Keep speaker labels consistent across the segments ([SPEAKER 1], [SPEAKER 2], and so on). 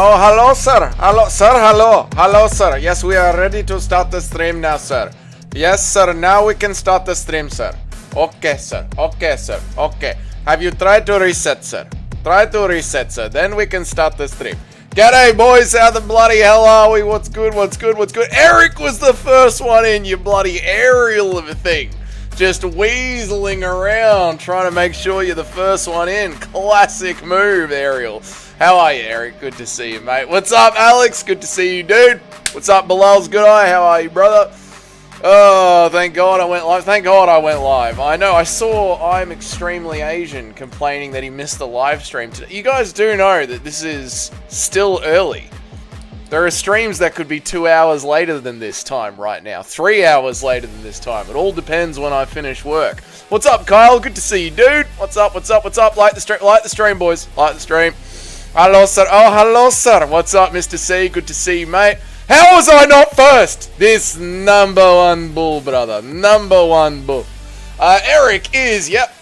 [SPEAKER 1] Oh, hello, sir. Hello, sir. Hello. Hello, sir. Yes, we are ready to start the stream now, sir. Yes, sir. Now we can start the stream, sir. Okay, sir. Okay, sir. Okay. Have you tried to reset, sir? Try to reset, sir. Then we can start the stream. G'day, boys. How the bloody hell are we? What's good? What's good? What's good? Eric was the first one in, you bloody aerial of a thing. Just weaseling around, trying to make sure you're the first one in. Classic move, Ariel. How are you, Eric? Good to see you, mate. What's up, Alex? Good to see you, dude. What's up, Bilal's good eye? How are you, brother? Oh, thank God I went live. Thank God I went live. I know, I saw I'm Extremely Asian complaining that he missed the live stream today. You guys do know that this is still early. There are streams that could be 2 hours later than this time right now. 3 hours later than this time. It all depends when I finish work. What's up, Kyle? Good to see you, dude. What's up? What's up? What's up? Like the stream, boys. Like the stream. Hello, sir. Oh, hello, sir. What's up, Mr. C? Good to see you, mate. How was I not first? This number one bull, brother. Number one bull. Eric is, yep.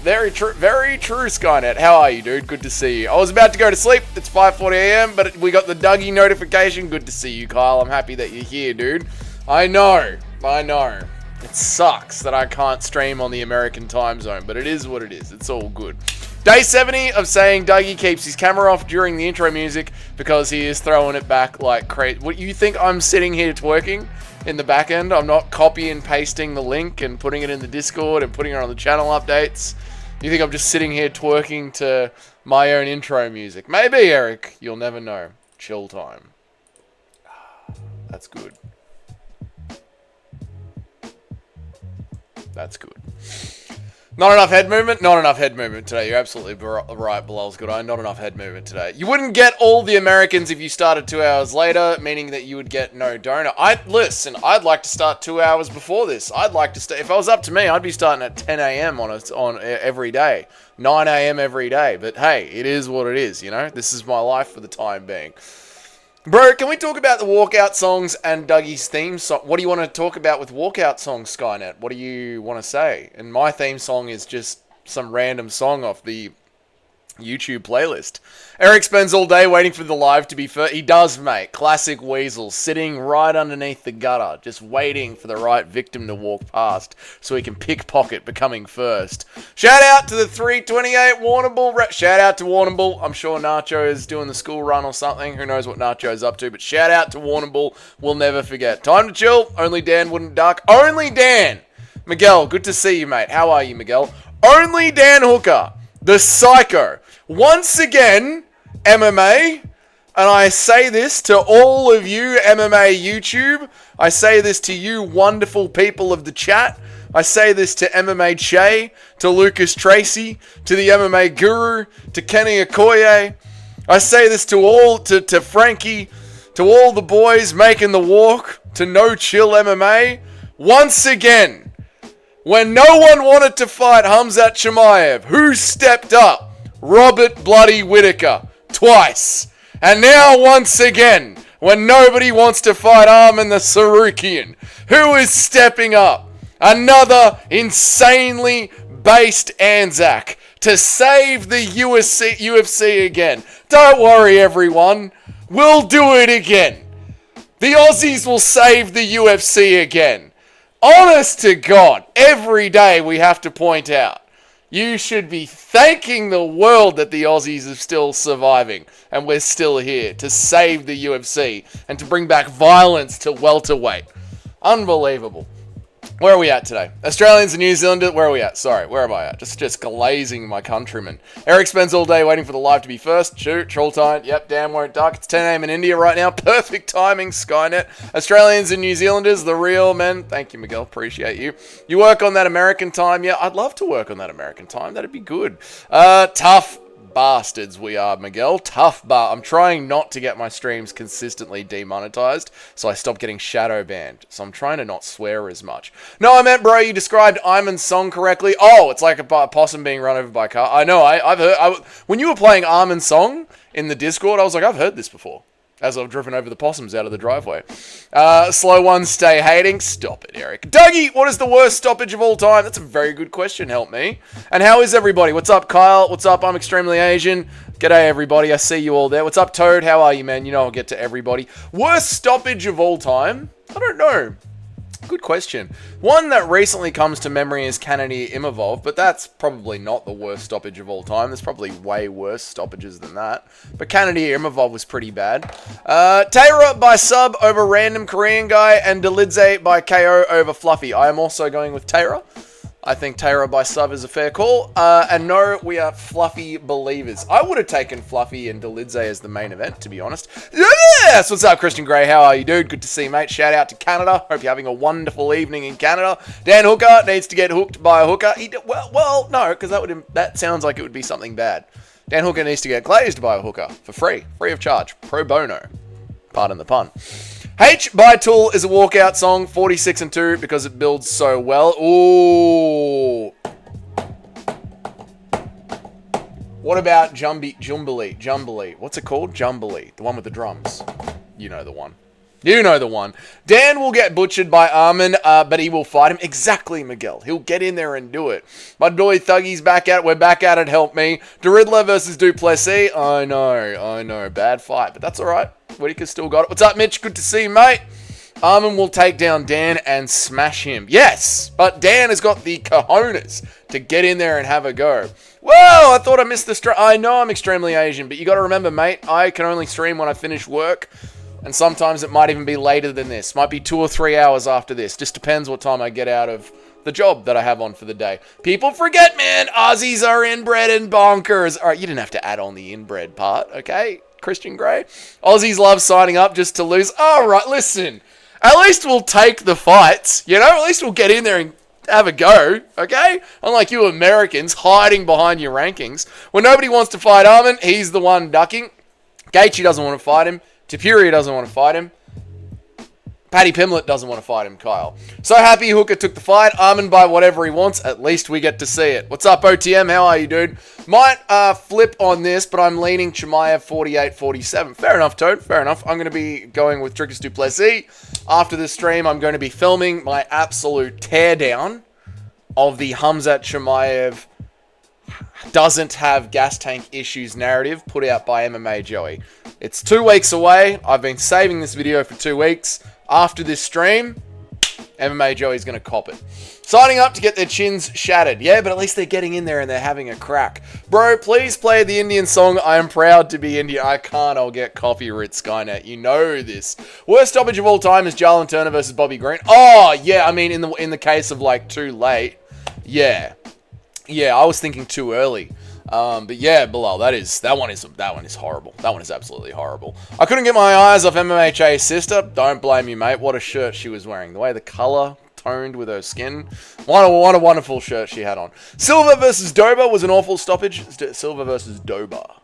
[SPEAKER 1] Very true, Skynet. How are you, dude? Good to see you. I was about to go to sleep. It's 5:40 a.m., but we got the Dougie notification. Good to see you, Kyle. I'm happy that you're here, dude. I know. It sucks that I can't stream on the American time zone, but it is what it is. It's all good. Day 70 of saying Dougie keeps his camera off during the intro music because he is throwing it back like crazy. What, you think I'm sitting here twerking in the back end? I'm not copy and pasting the link and putting it in the Discord and putting it on the channel updates. You think I'm just sitting here twerking to my own intro music? Maybe, Eric. You'll never know. Chill time. That's good. That's good. Not enough head movement? Not enough head movement today. You're absolutely right, Bilal's good eye. Not enough head movement today. You wouldn't get all the Americans if you started 2 hours later, meaning that you would get no donor. Listen, I'd like to start 2 hours before this. I'd like to start, if I was up to me, I'd be starting at 10 a.m. on every day. 9 a.m. every day. But hey, it is what it is, you know? This is my life for the time being. Bro, can we talk about the walkout songs and Dougie's theme song? What do you want to talk about with walkout songs, Skynet? What do you want to say? And my theme song is just some random song off the YouTube playlist. Eric spends all day waiting for the live to be first. He does, mate. Classic weasel, sitting right underneath the gutter, just waiting for the right victim to walk past so he can pickpocket becoming first. Shout out to the 328 Warrnambool. Shout out to Warrnambool. I'm sure Nacho is doing the school run or something. Who knows what Nacho's up to, but shout out to Warrnambool. We'll never forget. Time to chill. Only Dan wouldn't duck. Only Dan! Miguel, good to see you, mate. How are you, Miguel? Only Dan Hooker, the psycho. Once again, MMA, and I say this to all of you MMA YouTube, I say this to you wonderful people of the chat, I say this to MMA Che, to Lucas Tracy, to the MMA Guru, to Kenny Okoye, I say this to all, to Frankie, to all the boys making the walk, to No Chill MMA, once again, when no one wanted to fight Khamzat Chimaev, who stepped up? Robert Bloody Whittaker, twice. And now once again, when nobody wants to fight Arman the Tsarukyan, who is stepping up? Another insanely based ANZAC to save the UFC again. Don't worry, everyone. We'll do it again. The Aussies will save the UFC again. Honest to God, every day we have to point out. You should be thanking the world that the Aussies are still surviving and we're still here to save the UFC and to bring back violence to welterweight. Unbelievable. Where are we at today? Australians and New Zealanders, where are we at? Sorry, where am I at? Just glazing my countrymen. Eric spends all day waiting for the live to be first. Shoot, troll time. Yep, damn won't duck. It's 10 a.m. in India right now. Perfect timing, Skynet. Australians and New Zealanders, the real men. Thank you, Miguel. Appreciate you. You work on that American time? Yeah, I'd love to work on that American time. That'd be good. Tough bastards we are, Miguel. I'm trying not to get my streams consistently demonetized, so I stopped getting shadow banned. So I'm trying to not swear as much. No, I meant, bro, you described Arman's song correctly. Oh, it's like a possum being run over by a car. I know, I've heard... when you were playing Arman's song in the Discord, I was like, I've heard this before. As I've driven over the possums out of the driveway. Slow ones stay hating. Stop it, Eric. Dougie, what is the worst stoppage of all time? That's a very good question, help me. And how is everybody? What's up, Kyle? What's up? I'm Extremely Asian. G'day, everybody. I see you all there. What's up, Toad? How are you, man? You know I'll get to everybody. Worst stoppage of all time? I don't know. Good question. One that recently comes to memory is Kennedy Imavov, but that's probably not the worst stoppage of all time. There's probably way worse stoppages than that. But Kennedy Imavov was pretty bad. Taira by sub over random Korean guy, and Delidze by KO over Fluffy. I am also going with Taira. I think Taira by sub is a fair call. And no, we are Fluffy believers. I would have taken Fluffy and Delidze as the main event, to be honest. Yes! What's up, Christian Gray? How are you, dude? Good to see you, mate. Shout out to Canada. Hope you're having a wonderful evening in Canada. Dan Hooker needs to get hooked by a hooker. Well, no, because that sounds like it would be something bad. Dan Hooker needs to get glazed by a hooker for free. Free of charge. Pro bono. Pardon the pun. H by Tool is a walkout song, 46 and 2, because it builds so well. Ooh. What about Jumbly? What's it called? Jumbly. The one with the drums. You know the one. You know the one. Dan will get butchered by Arman, but he will fight him. Exactly, Miguel. He'll get in there and do it. My boy Thuggy's back at it. We're back at it. Help me. Deridler versus Duplessis. I know. Bad fight, but that's all right. Whitaker still got it. What's up, Mitch? Good to see you, mate. Arman will take down Dan and smash him. Yes, but Dan has got the cojones to get in there and have a go. Whoa, I thought I missed the stream. I know I'm extremely Asian, but you got to remember, mate, I can only stream when I finish work. And sometimes it might even be later than this. Might be 2 or 3 hours after this. Just depends what time I get out of the job that I have on for the day. People forget, man. Aussies are inbred and bonkers. All right, you didn't have to add on the inbred part, okay? Christian Grey. Aussies love signing up just to lose. All right, listen. At least we'll take the fights, you know? At least we'll get in there and have a go, okay? Unlike you Americans hiding behind your rankings. When nobody wants to fight Arman, he's the one ducking. Gaethje doesn't want to fight him. Tapuria doesn't want to fight him. Paddy Pimblett doesn't want to fight him, Kyle. So happy Hooker took the fight. Arman by whatever he wants. At least we get to see it. What's up, OTM? How are you, dude? Might flip on this, but I'm leaning Chimaev 48-47. Fair enough, Toad. Fair enough. I'm going to be going with Dricus du Plessis. After this stream, I'm going to be filming my absolute teardown of the Khamzat Chimaev doesn't have gas tank issues narrative put out by MMA Joey. It's 2 weeks away. I've been saving this video for 2 weeks. After this stream, MMA Joey's going to cop it. Signing up to get their chins shattered. Yeah, but at least they're getting in there and they're having a crack. Bro, please play the Indian song, I am proud to be Indian. I can't, I'll get copyright, Skynet. You know this. Worst stoppage of all time is Jarlin Turner versus Bobby Green. Oh, yeah, I mean, in the case of, like, too late. Yeah. Yeah, I was thinking too early. But yeah, Bilal, that one is horrible. That one is absolutely horrible. I couldn't get my eyes off MMHA's sister. Don't blame you, mate. What a shirt she was wearing. The way the color toned with her skin. What a wonderful shirt she had on. Silva versus Doba was an awful stoppage. Silva versus Doba.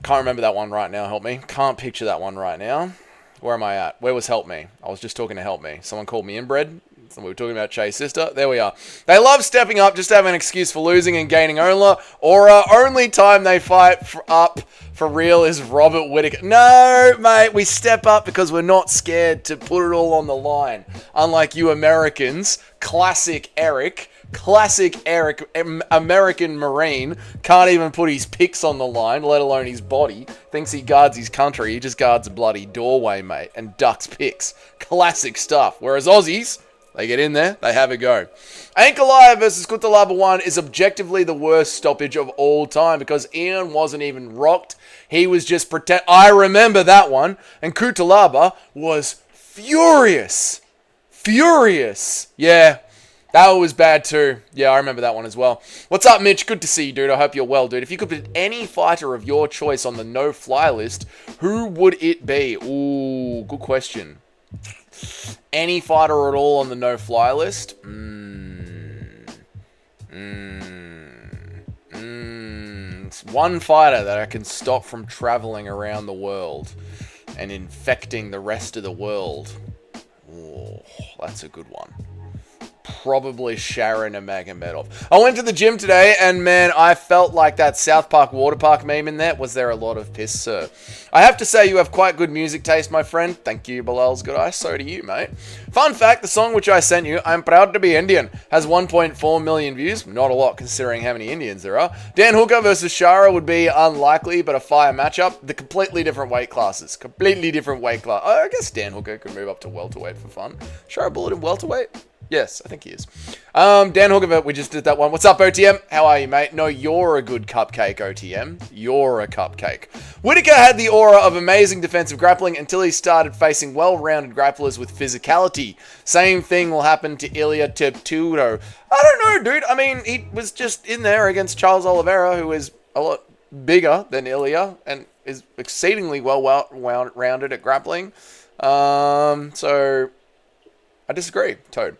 [SPEAKER 1] Can't remember that one right now. Help me. Can't picture that one right now. Where am I at? Where was Help Me? I was just talking to Help Me. Someone called me inbred. We were talking about Che's sister. There we are. They love stepping up just to have an excuse for losing and gaining Aura. Only time they fight up for real is Robert Whitaker. No, mate, we step up because we're not scared to put it all on the line. Unlike you Americans, classic Eric, American Marine, can't even put his picks on the line, let alone his body. Thinks he guards his country. He just guards a bloody doorway, mate, and ducks picks. Classic stuff. Whereas Aussies, they get in there, they have a go. Ankalaev versus Kutalaba 1 is objectively the worst stoppage of all time because Ian wasn't even rocked. He was just pretend. I remember that one. And Kutalaba was furious. Yeah, that was bad too. Yeah, I remember that one as well. What's up, Mitch? Good to see you, dude. I hope you're well, dude. If you could put any fighter of your choice on the no-fly list, who would it be? Ooh, good question. Any fighter at all on the no-fly list? It's one fighter that I can stop from traveling around the world and infecting the rest of the world. Oh, that's a good one. probably Sharon Nurmagomedov. I went to the gym today, and man, I felt like that South Park water park meme in there. Was there a lot of piss, sir? I have to say, you have quite good music taste, my friend. Thank you, Bilal's good eye. So do you, mate. Fun fact, the song which I sent you, I'm Proud to Be Indian, has 1.4 million views. Not a lot, considering how many Indians there are. Dan Hooker versus Shara would be unlikely, but a fire matchup. The completely different weight classes. Completely different weight class. I guess Dan Hooker could move up to welterweight for fun. Shara Bullet in welterweight? Yes, I think he is. Dan Hooker, we just did that one. What's up, OTM? How are you, mate? No, you're a good cupcake, OTM. You're a cupcake. Whitaker had the aura of amazing defensive grappling until he started facing well-rounded grapplers with physicality. Same thing will happen to Ilya Tepturo. I don't know, dude. I mean, he was just in there against Charles Oliveira, who is a lot bigger than Ilya and is exceedingly well-rounded at grappling. So I disagree, Toad.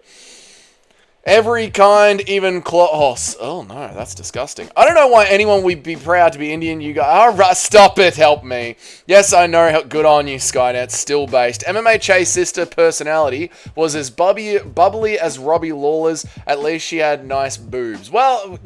[SPEAKER 1] Every kind, even close. Oh no, that's disgusting. I don't know why anyone would be proud to be Indian. You guys, oh, right, stop it, help me. Yes, I know, good on you, Skynet. Still based. MMA Che's sister personality was as bubbly as Robbie Lawler's. At least she had nice boobs. Well,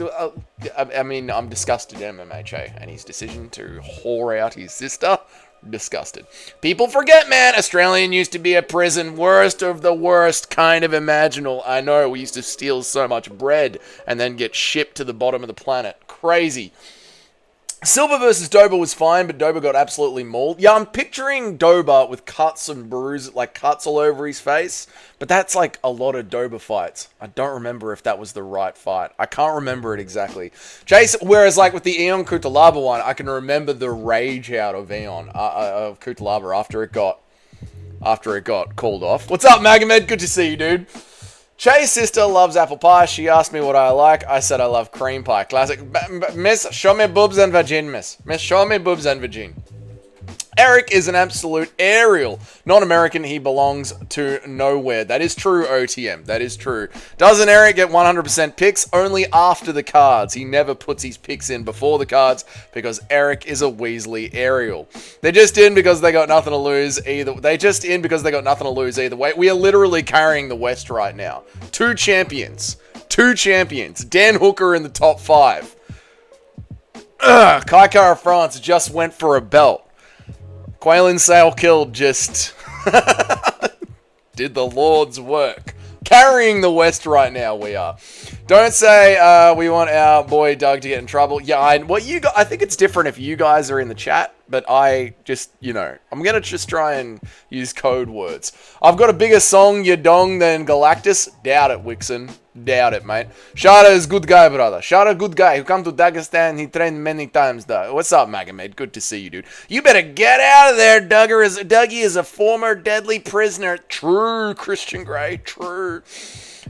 [SPEAKER 1] I mean, I'm disgusted at MMA Che and his decision to whore out his sister. Disgusted. People forget, man. Australian used to be a prison. Worst of the worst kind of imaginable. I know, we used to steal so much bread and then get shipped to the bottom of the planet. Crazy. Silva versus Dober was fine, but Dober got absolutely mauled. Yeah, I'm picturing Dober with cuts and bruises, like cuts all over his face. But that's like a lot of Dober fights. I don't remember if that was the right fight. I can't remember it exactly. Jason, whereas like with the Eon Kutalaba one, I can remember the rage out of Eon, of Kutalaba after it got called off. What's up, Magomed? Good to see you, dude. Che's sister loves apple pie. She asked me what I like. I said I love cream pie. Classic. Miss, show me boobs and vagin, miss. Miss, show me boobs and vagin. Eric is an absolute aerial. Non-American, he belongs to nowhere. That is true, OTM. That is true. Doesn't Eric get 100% picks? Only after the cards. He never puts his picks in before the cards because Eric is a Weasley aerial. They're just in because they got nothing to lose either. They just in because they got nothing to lose either way. We are literally carrying the West right now. Two champions. Dan Hooker in the top 5. Kai Kara France just went for a belt. Quaylin Sale Killed just did the Lord's work. Carrying the West right now, we are. Don't say we want our boy Doug to get in trouble. Yeah, I think it's different if you guys are in the chat, but I just, I'm going to just try and use code words. I've got a bigger song, you dong, than Galactus. Doubt it, Wixon. Doubt it, mate. Shada is good guy, brother. Shada good guy. Who come to Dagestan. He trained many times, though. What's up, Magomed? Good to see you, dude. You better get out of there, Dougie is a former deadly prisoner. True, Christian Grey. True.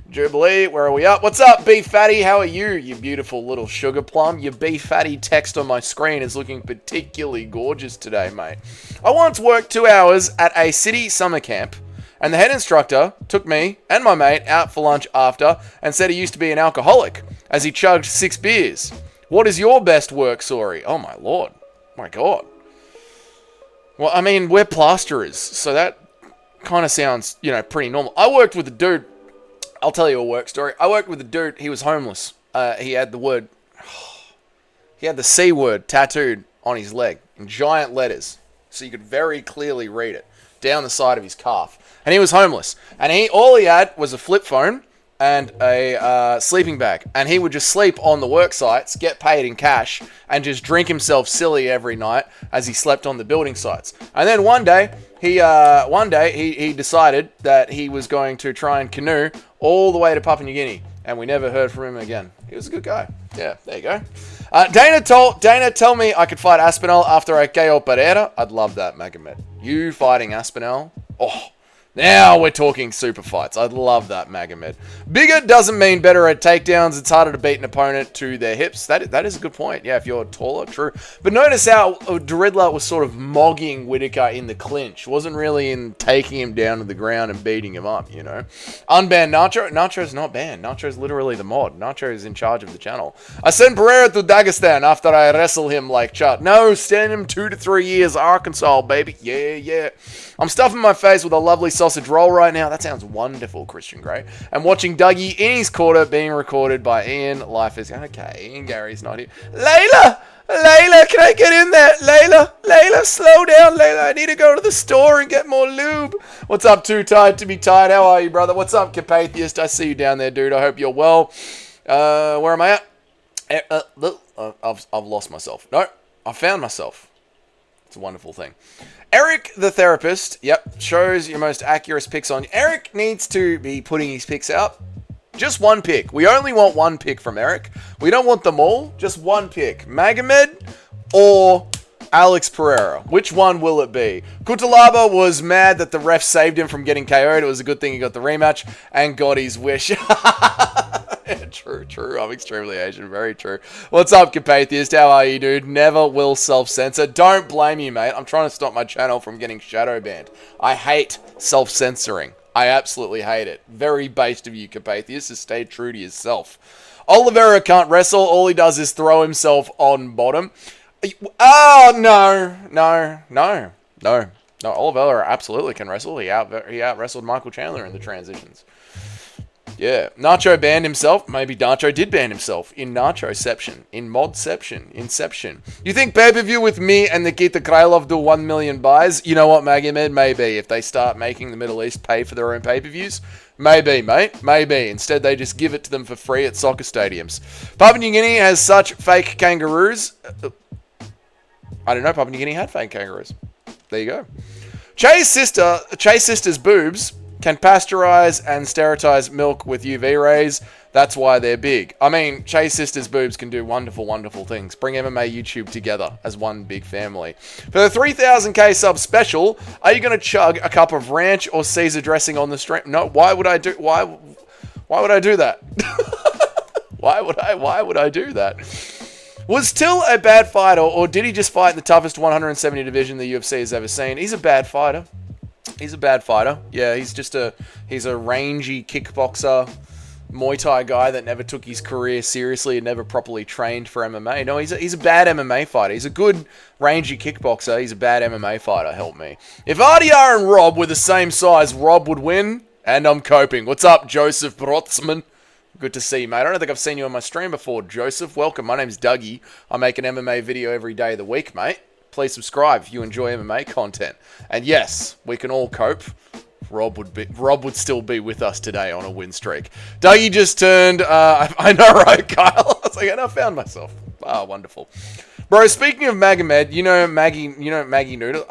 [SPEAKER 1] Jubilee, where are we up? What's up, Beef Fatty? How are you, you beautiful little sugar plum? Your Beef Fatty text on my screen is looking particularly gorgeous today, mate. I once worked 2 hours at a city summer camp, and the head instructor took me and my mate out for lunch after and said he used to be an alcoholic, as he chugged 6 beers. What is your best work story? Oh my lord. My god. Well, I mean, we're plasterers, so that kind of sounds, pretty normal. I worked with a dude. I'll tell you a work story. I worked with a dude. He was homeless. He had the C word tattooed on his leg in giant letters, so you could very clearly read it down the side of his calf. And he was homeless. And all he had was a flip phone and a sleeping bag. And he would just sleep on the work sites, get paid in cash, and just drink himself silly every night as he slept on the building sites. And then one day he decided that he was going to try and canoe all the way to Papua New Guinea. And we never heard from him again. He was a good guy. Yeah, there you go. Dana, tell me I could fight Aspinall after a KO Pereira. I'd love that, Magomed. You fighting Aspinall? Oh, now we're talking super fights. I'd love that, Magomed. Bigger doesn't mean better at takedowns. It's harder to beat an opponent to their hips. That is a good point. Yeah, if you're taller, true. But notice how Doridla was sort of mogging Whitaker in the clinch. Wasn't really in taking him down to the ground and beating him up, Unbanned Nacho. Nacho's not banned. Nacho's literally the mod. Nacho is in charge of the channel. I send Pereira to Dagestan after I wrestle him like Chut. No, send him 2 to 3 years. Arkansas, baby. Yeah. I'm stuffing my face with a lovely salt sausage roll right now. That sounds wonderful, Christian Grey. And watching Dougie in his quarter being recorded by Ian. Life is... Okay, Ian Gary's not here. Layla! Layla, can I get in there? Layla, slow down, Layla. I need to go to the store and get more lube. What's up, Too Tired to Be Tired? How are you, brother? What's up, Capatheist? I see you down there, dude. I hope you're well. Where am I at? I've lost myself. No, I found myself. It's a wonderful thing. Eric, the therapist, shows your most accurate picks on. Eric needs to be putting his picks out. Just one pick. We only want one pick from Eric. We don't want them all. Just one pick. Magomed or Alex Pereira. Which one will it be? Kutalaba was mad that the ref saved him from getting KO'd. It was a good thing he got the rematch and got his wish. True. I'm extremely Asian. Very true. What's up, Capatheist? How are you, dude? Never will self-censor. Don't blame you, mate. I'm trying to stop my channel from getting shadow banned. I hate self-censoring. I absolutely hate it. Very based of you, Capatheus, to stay true to yourself. Oliveira can't wrestle. All he does is throw himself on bottom. Oh, no. Oliveira absolutely can wrestle. He out-wrestled Michael Chandler in the transitions. Yeah. Nacho banned himself. Maybe Nacho did ban himself in Nachoception, in Modception, Inception. You think pay-per-view with me and Nikita Krylov do 1 million buys? You know what, Magomed? Maybe. If they start making the Middle East pay for their own pay-per-views? Maybe, mate. Maybe. Instead, they just give it to them for free at soccer stadiums. Papua New Guinea has such fake kangaroos. I don't know. Papua New Guinea had fake kangaroos. There you go. Che's sister's boobs can pasteurize and sterilize milk with UV rays. That's why they're big. I mean, Che's sister's boobs can do wonderful, wonderful things. Bring MMA YouTube together as one big family. For the 3,000k sub special, are you going to chug a cup of ranch or Caesar dressing on the stream? No. Why would I do that? Why would I do that? Was Till a bad fighter, or did he just fight in the toughest 170 division the UFC has ever seen? He's a bad fighter. Yeah, he's a rangy kickboxer, Muay Thai guy that never took his career seriously and never properly trained for MMA. No, he's a bad MMA fighter. He's a good rangy kickboxer. He's a bad MMA fighter. Help me. If RDR and Rob were the same size, Rob would win, and I'm coping. What's up, Joseph Brotzman? Good to see you, mate. I don't think I've seen you on my stream before, Joseph. Welcome. My name's Dougie. I make an MMA video every day of the week, mate. Please subscribe if you enjoy MMA content. And yes, we can all cope. Rob would still be with us today on a win streak. Dougie just turned, I know, right, Kyle? I was like, and I found myself. Ah, wonderful. Bro, speaking of Magomed, you know Maggie Noodle?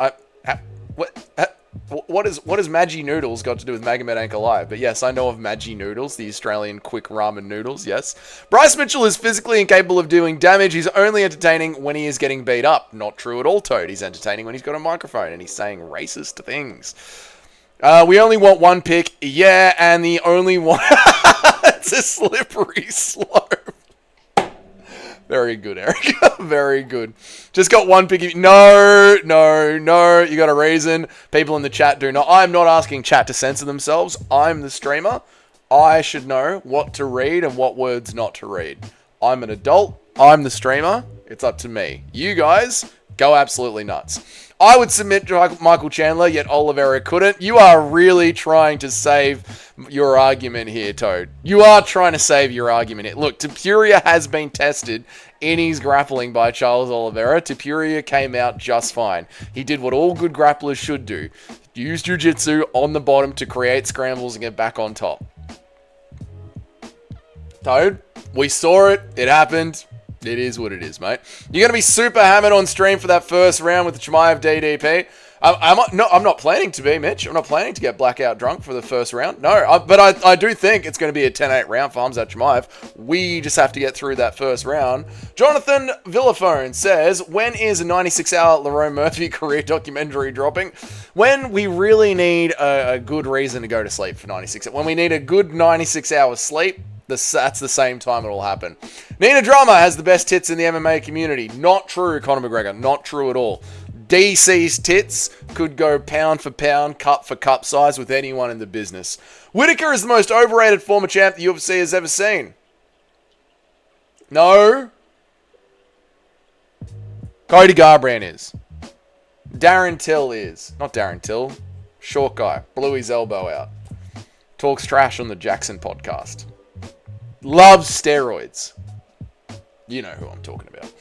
[SPEAKER 1] What has Maggie Noodles got to do with Magomed Ain't Alive? But yes, I know of Maggie Noodles, the Australian quick ramen noodles, yes. Bryce Mitchell is physically incapable of doing damage. He's only entertaining when he is getting beat up. Not true at all, Toad. He's entertaining when he's got a microphone and he's saying racist things. We only want one pick. Yeah, and the only one... It's a slippery slope. Very good, Eric. Very good. Just got one pick. No. You got a reason. People in the chat do not. I'm not asking chat to censor themselves. I'm the streamer. I should know what to read and what words not to read. I'm an adult. I'm the streamer. It's up to me. You guys, go absolutely nuts. I would submit Michael Chandler, yet Oliveira couldn't. You are really trying to save your argument here, Toad. You are trying to save your argument here. Look, Tapuria has been tested in his grappling by Charles Oliveira. Tapuria came out just fine. He did what all good grapplers should do. Use jiu-jitsu on the bottom to create scrambles and get back on top. Toad, we saw it. It happened. It is what it is, mate. You're going to be super hammered on stream for that first round with the Chimaev DDP. I'm not planning to be, Mitch. I'm not planning to get blackout drunk for the first round. No, but I do think it's going to be a 10-8 round for Hamzat Chimaev. We just have to get through that first round. Jonathan Villaphone says, when is a 96-hour Lerone Murphy career documentary dropping? When we really need a good reason to go to sleep for 96 hours. When we need a good 96 hours sleep, that's the same time it'll happen. Nina Drama has the best tits in the MMA community. Not true, Conor McGregor. Not true at all. DC's tits could go pound for pound, cup for cup size with anyone in the business. Whittaker is the most overrated former champ the UFC has ever seen. No. Cody Garbrandt is. Darren Till is. Not Darren Till. Short guy. Blew his elbow out. Talks trash on the Jackson podcast. Loves steroids. You know who I'm talking about.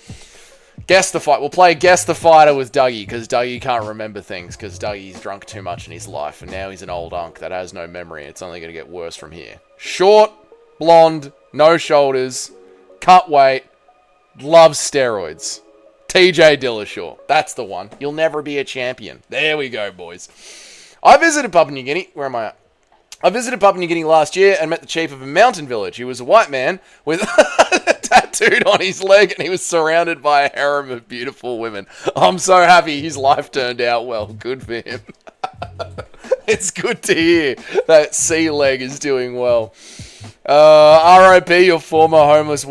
[SPEAKER 1] Guess the fight. We'll play Guess the Fighter with Dougie, because Dougie can't remember things, because Dougie's drunk too much in his life, and now he's an old unk that has no memory. It's only going to get worse from here. Short, blonde, no shoulders, cut weight, loves steroids. TJ Dillashaw. That's the one. You'll never be a champion. There we go, boys. I visited Papua New Guinea. Where am I at? I visited Papua New Guinea last year and met the chief of a mountain village. He was a white man with tattooed on his leg, and he was surrounded by a harem of beautiful women. I'm so happy his life turned out well. Good for him. It's good to hear that sea leg is doing well. R.I.P. your former homeless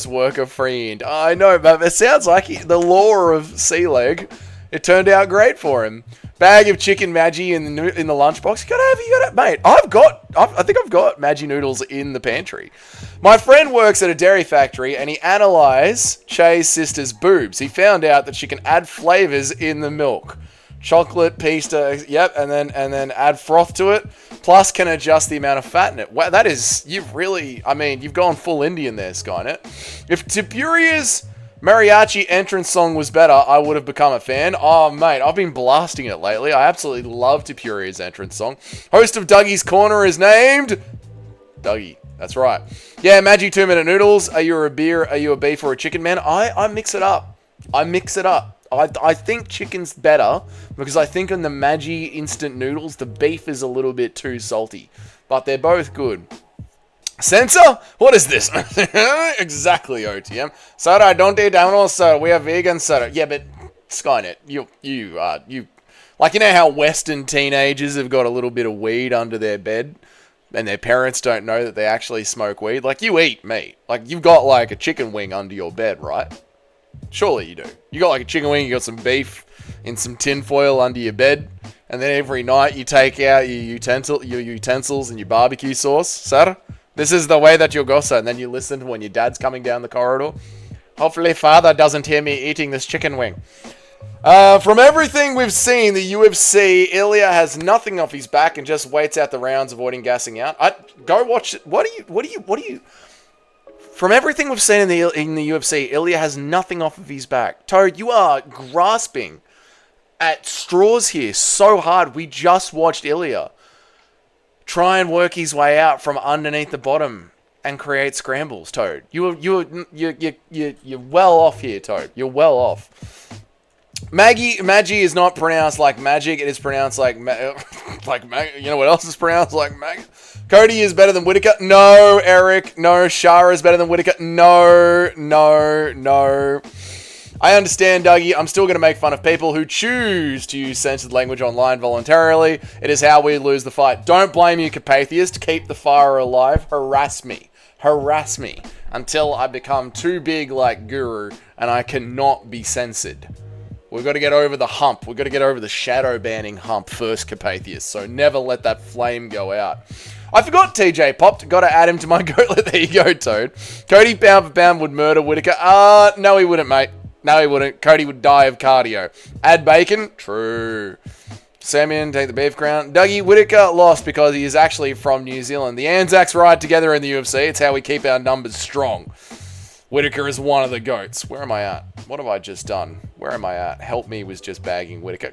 [SPEAKER 1] worker friend. I know, but it sounds like the lore of sea leg. It turned out great for him. Bag of chicken Maggi in the lunchbox. You gotta, mate. I think I've got Maggi noodles in the pantry. My friend works at a dairy factory, and he analysed Che's sister's boobs. He found out that she can add flavours in the milk. Chocolate, pista, yep, and then add froth to it. Plus, can adjust the amount of fat in it. Wow, that is, you've gone full Indian there, Skynet. If Tapuria's mariachi entrance song was better, I would have become a fan. Oh, mate, I've been blasting it lately. I absolutely love Tapuria's entrance song. Host of Dougie's Corner is named Dougie. That's right. Yeah, Maggi 2-minute noodles. Are you a beef or a chicken man? I mix it up. I think chicken's better because I think in the Maggi instant noodles, the beef is a little bit too salty. But they're both good. Censor? What is this? Exactly, OTM. Sir, I don't eat animals, sir. We are vegan, sir. Yeah, but Skynet, you like, you know how Western teenagers have got a little bit of weed under their bed and their parents don't know that they actually smoke weed? Like, you eat meat. Like, you've got like a chicken wing under your bed, right? Surely you do. You got like a chicken wing, you got some beef in some tin foil under your bed, and then every night you take out your utensils and your barbecue sauce, sir. This is the way that you go, sir. And then you listen when your dad's coming down the corridor. Hopefully father doesn't hear me eating this chicken wing. From everything we've seen, the UFC, Ilya has nothing off his back and just waits out the rounds, avoiding gassing out. Go watch it. What do you... From everything we've seen in the UFC, Ilya has nothing off of his back. Toad, you are grasping at straws here so hard. We just watched Ilya try and work his way out from underneath the bottom and create scrambles, Toad. You're well off here, Toad. You're well off. Maggi is not pronounced like magic. It is pronounced like you know what else is pronounced like mag? Cody is better than Whitaker. No, Eric. No, Shara is better than Whitaker. No. I understand, Dougie. I'm still going to make fun of people who choose to use censored language online voluntarily. It is how we lose the fight. Don't blame you, Carpathians. Keep the fire alive. Harass me until I become too big like Guru and I cannot be censored. We've got to get over the hump. We've got to get over the shadow banning hump first, Carpathians. So never let that flame go out. I forgot TJ popped. Got to add him to my goatlet. There you go, Toad. Cody pound for pound would murder Whitaker. No he wouldn't, mate. No he wouldn't. Cody would die of cardio. Add bacon? True. Samian, take the beef crown. Dougie, Whitaker lost because he is actually from New Zealand. The ANZACs ride together in the UFC. It's how we keep our numbers strong. Whitaker is one of the GOATs. Where am I at? What have I just done? Where am I at? Help me was just bagging Whitaker.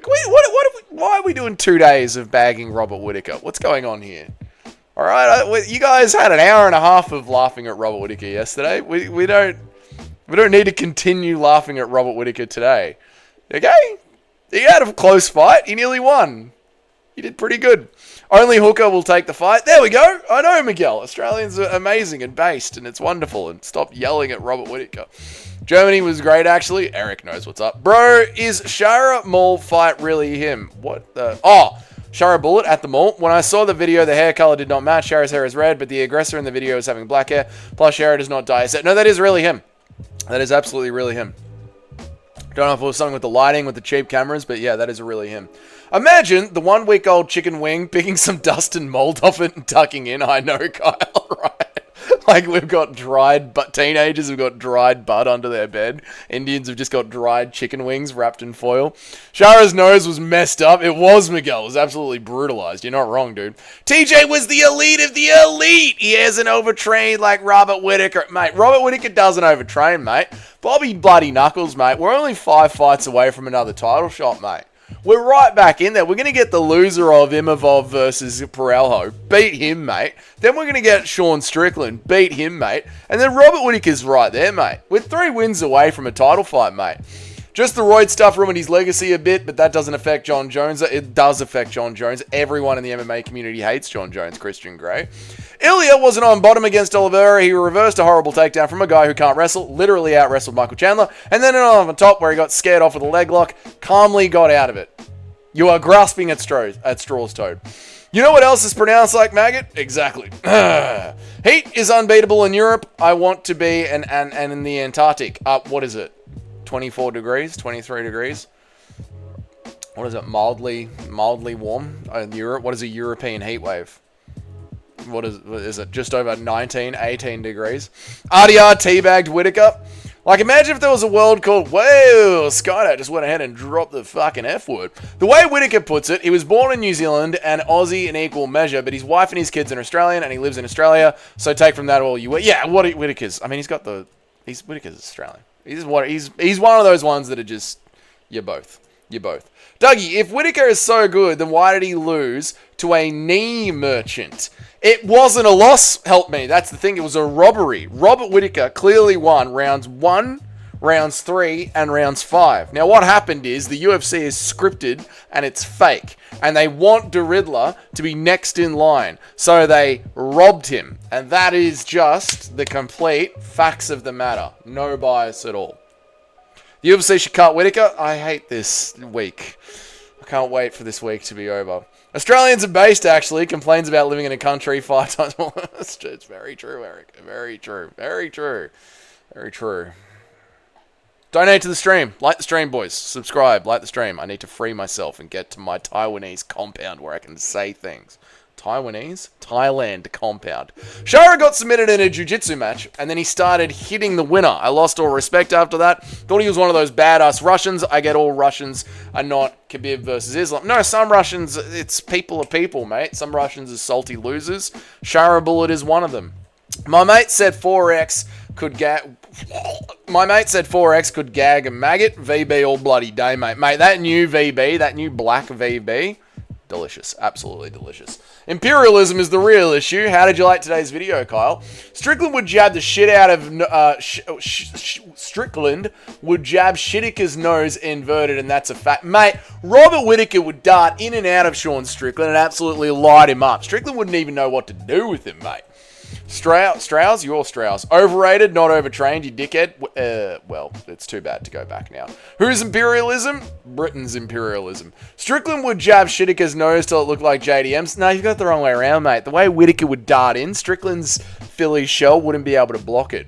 [SPEAKER 1] Why are we doing 2 days of bagging Robert Whitaker? What's going on here? All right, you guys had an hour and a half of laughing at Robert Whitaker yesterday. We don't need to continue laughing at Robert Whitaker today. Okay? He had a close fight. He nearly won. He did pretty good. Only Hooker will take the fight. There we go. I know, Miguel. Australians are amazing and based, and it's wonderful. And stop yelling at Robert Whitaker. Germany was great, actually. Eric knows what's up. Bro, is Shara Mall fight really him? What the... Oh, Shara Bullet at the mall. When I saw the video, the hair color did not match. Shara's hair is red, but the aggressor in the video is having black hair. Plus, Shara does not dye his hair. No, that is really him. That is absolutely really him. Don't know if it was something with the lighting, with the cheap cameras, but yeah, that is really him. Imagine the 1-week-old chicken wing picking some dust and mold off it and tucking in. I know, Kyle, right? Like, we've got dried, but teenagers have got dried butt under their bed. Indians have just got dried chicken wings wrapped in foil. Shara's nose was messed up. It was Miguel. It was absolutely brutalized. You're not wrong, dude. TJ was the elite of the elite. He hasn't overtrained like Robert Whittaker. Mate, Robert Whittaker doesn't overtrain, mate. Bobby bloody Knuckles, mate. We're only 5 fights away from another title shot, mate. We're right back in there. We're going to get the loser of Imavov versus Peralho. Beat him, mate. Then we're going to get Sean Strickland. Beat him, mate. And then Robert Whittaker's right there, mate. We're 3 wins away from a title fight, mate. Just the roid stuff ruined his legacy a bit, but that doesn't affect John Jones. It does affect John Jones. Everyone in the MMA community hates John Jones, Christian Gray. Ilya wasn't on bottom against Oliveira. He reversed a horrible takedown from a guy who can't wrestle, literally out-wrestled Michael Chandler, and then on top where he got scared off with a leg lock, calmly got out of it. You are grasping at straws, Toad. You know what else is pronounced like maggot? Exactly. Heat is unbeatable in Europe. I want to be and in the Antarctic. What is it? 24 degrees? 23 degrees? What is it? Mildly warm in Europe? What is a European heat wave? What is it? Just over 19, 18 degrees. RDR teabagged Whittaker. Like, imagine if there was a world called, whoa, Skynet just went ahead and dropped the fucking F word. The way Whittaker puts it, he was born in New Zealand and Aussie in equal measure, but his wife and his kids are Australian and he lives in Australia, so take from that all you will. Yeah, what Whittaker's, I mean, Whittaker's Australian. He's one of those ones that are just, you're both. Dougie, if Whittaker is so good, then why did he lose to a knee merchant? It wasn't a loss, help me. That's the thing. It was a robbery. Robert Whittaker clearly won rounds 1, rounds 3, and rounds 5. Now, what happened is the UFC is scripted and it's fake. And they want the Riddler to be next in line. So they robbed him. And that is just the complete facts of the matter. No bias at all. The UFC should cut Whittaker. I hate this week. I can't wait for this week to be over. Australians are based, actually, complains about living in a country 5 times more. It's very true, Eric. Very true. Very true. Very true. Donate to the stream. Like the stream, boys. Subscribe. Like the stream. I need to free myself and get to my Taiwanese compound where I can say things. Taiwanese? Thailand compound. Shara got submitted in a jiu-jitsu match, and then he started hitting the winner. I lost all respect after that. Thought he was one of those badass Russians. I get all Russians are not Khabib versus Islam. No, some Russians, it's people are people, mate. Some Russians are salty losers. Shara Bullet is one of them. My mate said 4X could gag a maggot. VB all bloody day, mate. Mate, that new VB, that new black VB, delicious. Absolutely delicious. Imperialism is the real issue. How did you like today's video, Kyle? Strickland would jab the shit out of... Strickland would jab Whittaker's nose inverted, and that's a fact. Mate, Robert Whittaker would dart in and out of Sean Strickland and absolutely light him up. Strickland wouldn't even know what to do with him, mate. Strauss? You're Strauss. Overrated, not overtrained, you dickhead. Well, it's too bad to go back now. Whose imperialism? Britain's imperialism. Strickland would jab Whittaker's nose till it looked like JDM's. No, you've got it the wrong way around, mate. The way Whittaker would dart in, Strickland's Philly shell wouldn't be able to block it.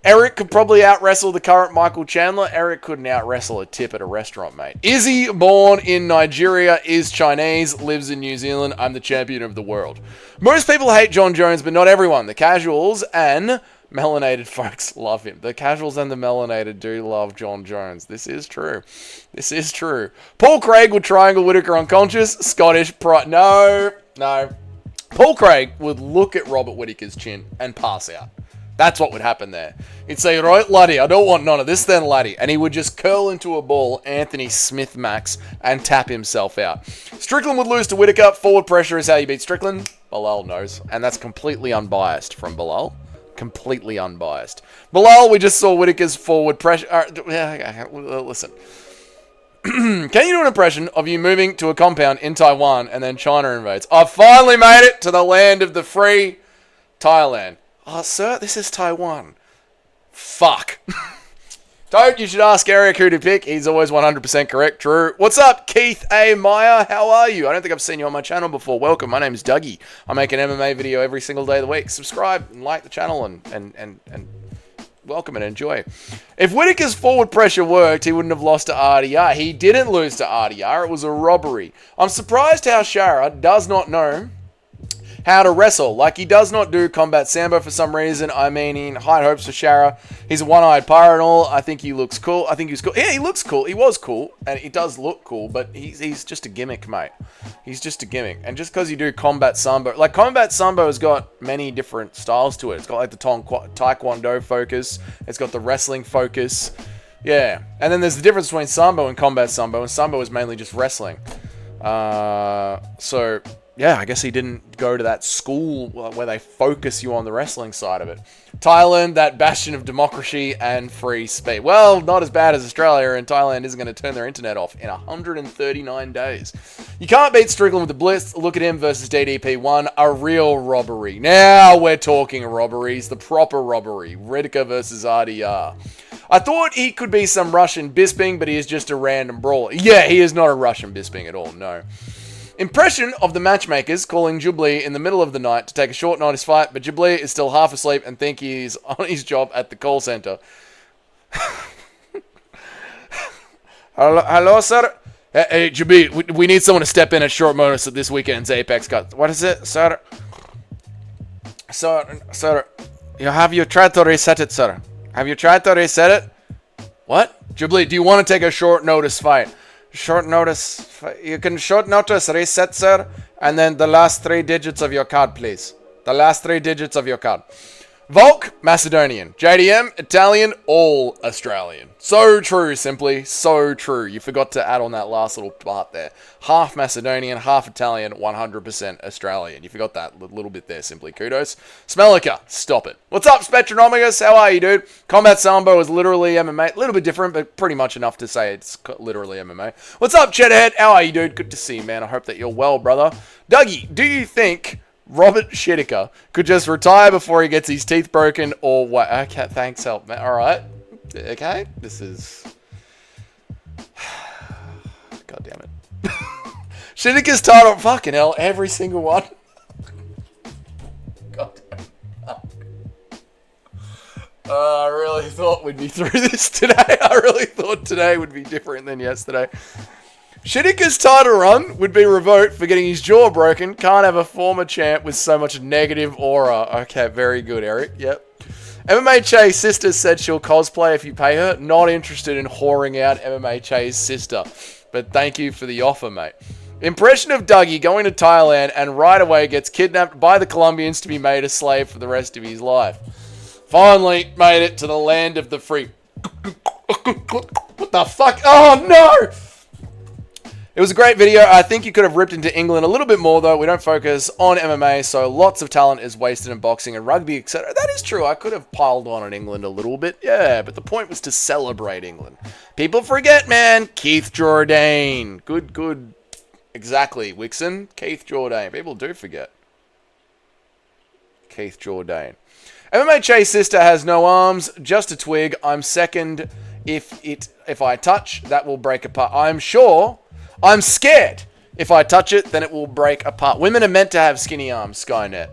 [SPEAKER 1] Eric could probably out-wrestle the current Michael Chandler. Eric couldn't out-wrestle a tip at a restaurant, mate. Izzy, born in Nigeria, is Chinese, lives in New Zealand. I'm the champion of the world. Most people hate John Jones, but not everyone. The casuals and melanated folks love him. The casuals and the melanated do love John Jones. This is true. This is true. Paul Craig would triangle Whittaker unconscious. Scottish pride. No. Paul Craig would look at Robert Whittaker's chin and pass out. That's what would happen there. He'd say, right, laddie, I don't want none of this then, laddie. And he would just curl into a ball, Anthony Smith Max, and tap himself out. Strickland would lose to Whittaker. Forward pressure is how you beat Strickland. Bilal knows. And that's completely unbiased from Bilal. Completely unbiased. Bilal, we just saw Whittaker's forward pressure. Listen. Can you do an impression of you moving to a compound in Taiwan and then China invades? I finally made it to the land of the free, Thailand. Oh, sir, this is Taiwan. Fuck. Don't, you should ask Eric who to pick. He's always 100% correct. True. What's up, Keith A. Meyer? How are you? I don't think I've seen you on my channel before. Welcome. My name is Dougie. I make an MMA video every single day of the week. Subscribe and like the channel and welcome and enjoy. If Whittaker's forward pressure worked, he wouldn't have lost to RDR. He didn't lose to RDR. It was a robbery. I'm surprised how Shara does not know how to wrestle. Like, he does not do combat sambo for some reason. I mean, in high hopes for Shara. He's a one-eyed pirate and all. I think he looks cool. I think he was cool. Yeah, he looks cool. He was cool, and he does look cool, but he's just a gimmick, mate. He's just a gimmick. And just because you do combat sambo, like, combat sambo has got many different styles to it. It's got, like, the taekwondo focus. It's got the wrestling focus. Yeah. And then there's the difference between sambo and combat sambo, and sambo is mainly just wrestling. So, yeah, I guess he didn't go to that school where they focus you on the wrestling side of it. Thailand, that bastion of democracy and free speech. Well, not as bad as Australia, and Thailand isn't going to turn their internet off in 139 days. You can't beat Strickland with the Blitz. Look at him versus DDP1, a real robbery. Now we're talking robberies, the proper robbery. Whittaker versus RDR. I thought he could be some Russian Bisping, but he is just a random brawler. Yeah, he is not a Russian Bisping at all, no. Impression of the matchmakers calling Jubilee in the middle of the night to take a short notice fight, but Jubilee is still half asleep and think he's on his job at the call center. Hello, sir? Hey, Jubilee, we need someone to step in at short notice at this weekend's Apex Cup. What is it, sir? Sir, have you tried to reset it, sir? Have you tried to reset it? What? Jubilee, do you want to take a short notice fight? Short notice. You can short notice reset, sir. And then the last 3 digits of your card, please. The last 3 digits of your card. Volk, Macedonian. JDM, Italian, all Australian. So true, simply. So true. You forgot to add on that last little part there. Half Macedonian, half Italian, 100% Australian. You forgot that little bit there, simply. Kudos. Smellica, stop it. What's up, Spectronomicus? How are you, dude? Combat Sambo is literally MMA. A little bit different, but pretty much enough to say it's literally MMA. What's up, Cheddarhead? How are you, dude? Good to see you, man. I hope that you're well, brother. Dougie, do you think Robert Whittaker could just retire before he gets his teeth broken, or what? Okay, thanks, help, man. All right. Okay, this is... God damn it. Whittaker's title... Fucking hell, every single one. God damn it. I really thought we'd be through this today. I really thought today would be different than yesterday. Whittaker's title run would be revoked for getting his jaw broken. Can't have a former champ with so much negative aura. Okay, very good, Eric. Yep. MMA Che's sister said she'll cosplay if you pay her. Not interested in whoring out MMA Che's sister. But thank you for the offer, mate. Impression of Dougie going to Thailand and right away gets kidnapped by the Colombians to be made a slave for the rest of his life. Finally made it to the land of the free. What the fuck? Oh, no! It was a great video. I think you could have ripped into England a little bit more, though. We don't focus on MMA, so lots of talent is wasted in boxing and rugby, etc. That is true. I could have piled on England a little bit. Yeah, but the point was to celebrate England. People forget, man. Keith Jourdain. Good. Exactly, Wixon. Keith Jourdain. People do forget. Keith Jourdain. MMA Che's sister has no arms, just a twig. I'm second. If I touch, that will break apart. I'm scared. If I touch it, then it will break apart. Women are meant to have skinny arms, Skynet.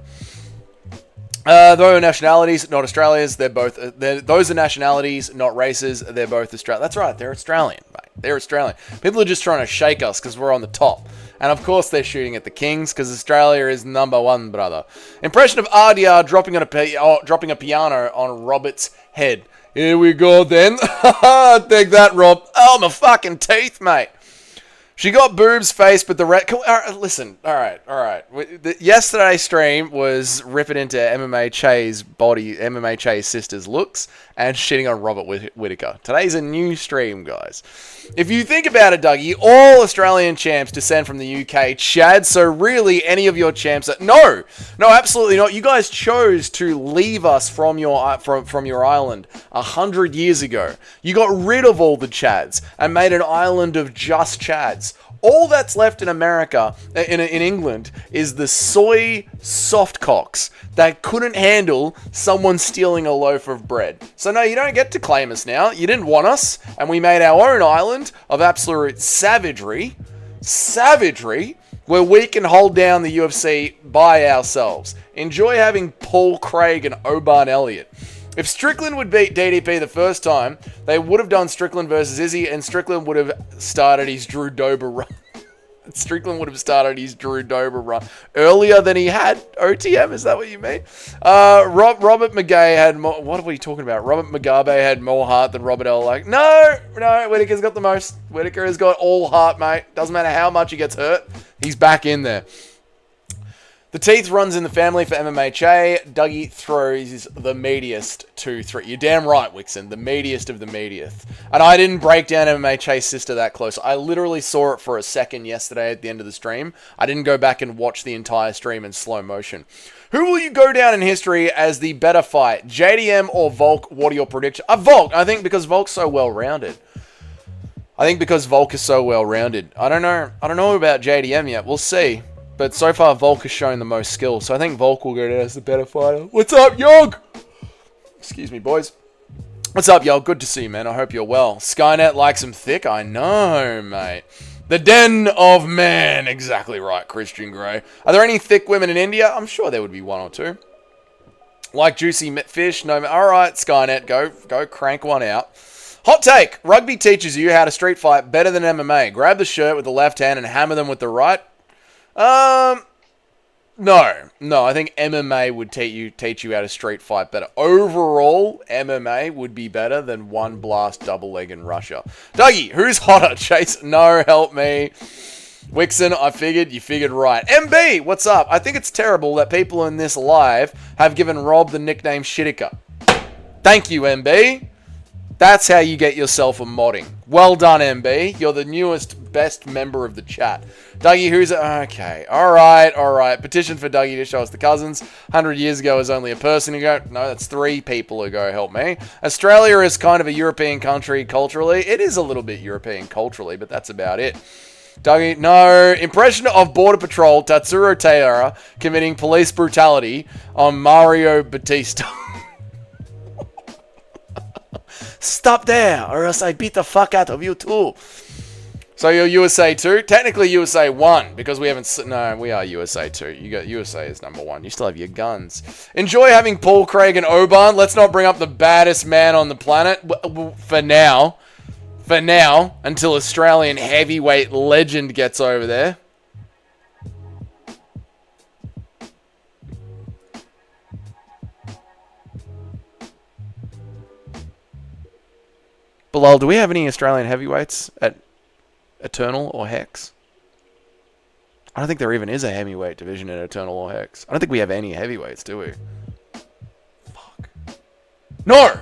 [SPEAKER 1] Though nationalities, not Australians, those are nationalities, not races. They're both Australian. That's right, they're Australian, mate. They're Australian. People are just trying to shake us because we're on the top. And of course they're shooting at the Kings because Australia is #1, brother. Impression of RDR dropping a piano on Robert's head. Here we go then. Take that, Rob. Oh, my fucking teeth, mate. She got boobs, face, but the red... Listen, alright. Yesterday's stream was ripping into MMA Che's body, MMA Che's sister's looks, and shitting on Robert Whittaker. Today's a new stream, guys. If you think about it, Dougie, all Australian champs descend from the UK, Chad, so really any of your champs... No, absolutely not. You guys chose to leave us from your island 100 years ago. You got rid of all the Chads and made an island of just Chads. All that's left in America, in England, is the soy softcocks that couldn't handle someone stealing a loaf of bread. So no, you don't get to claim us now. You didn't want us, and we made our own island of absolute savagery, where we can hold down the UFC by ourselves. Enjoy having Paul Craig and Oban Elliott. If Strickland would beat DDP the first time, they would have done Strickland versus Izzy, and Strickland would have started his Drew Dober run. Strickland would have started his Drew Dober run earlier than he had OTM. Is that what you mean? Robert McGay had more. What are we talking about? Robert Mugabe had more heart than Robert L. Like, no, Whittaker's got the most. Whittaker has got all heart, mate. Doesn't matter how much he gets hurt. He's back in there. The teeth runs in the family for MMHA. Dougie throws the meatiest 2-3. You're damn right, Wixon. The meatiest of the meatiest. And I didn't break down MMHA's sister that close. I literally saw it for a second yesterday at the end of the stream. I didn't go back and watch the entire stream in slow motion. Who will you go down in history as the better fight? JDM or Volk? What are your predictions? Volk, I think, because Volk's so well-rounded. I don't know about JDM yet. We'll see. But so far, Volk has shown the most skill. So I think Volk will go down as the better fighter. What's up, Yog? Excuse me, boys. What's up, Yog? Good to see you, man. I hope you're well. Skynet likes him thick. I know, mate. The den of man. Exactly right, Christian Grey. Are there any thick women in India? I'm sure there would be one or two. Like juicy fish? No. All right, Skynet. Go crank one out. Hot take. Rugby teaches you how to street fight better than MMA. Grab the shirt with the left hand and hammer them with the right. No. I think MMA would teach you how to street fight better. Overall, MMA would be better than one blast double leg in Russia. Dougie, who's hotter? Chase? No, help me. Wixon, you figured right. MB, what's up? I think it's terrible that people in this live have given Rob the nickname Shitika. Thank you, MB. That's how you get yourself a modding. Well done, MB. You're the newest, best member of the chat. Dougie, who's... Okay. All right. Petition for Dougie to show us the cousins. 100 years ago was only a person ago. No, that's 3 people ago. Help me. Australia is kind of a European country culturally. It is a little bit European culturally, but that's about it. Dougie, no. Impression of Border Patrol Tatsuro Taira committing police brutality on Mario Batista. Stop there, or else I beat the fuck out of you too. So you're USA 2? Technically USA 1, because we haven't... No, we are USA 2. You got USA is number 1. You still have your guns. Enjoy having Paul, Craig, and Oban. Let's not bring up the baddest man on the planet. For now. Until Australian heavyweight legend gets over there. Bilal, do we have any Australian heavyweights at Eternal or Hex? I don't think there even is a heavyweight division in Eternal or Hex. I don't think we have any heavyweights, do we? Fuck. No!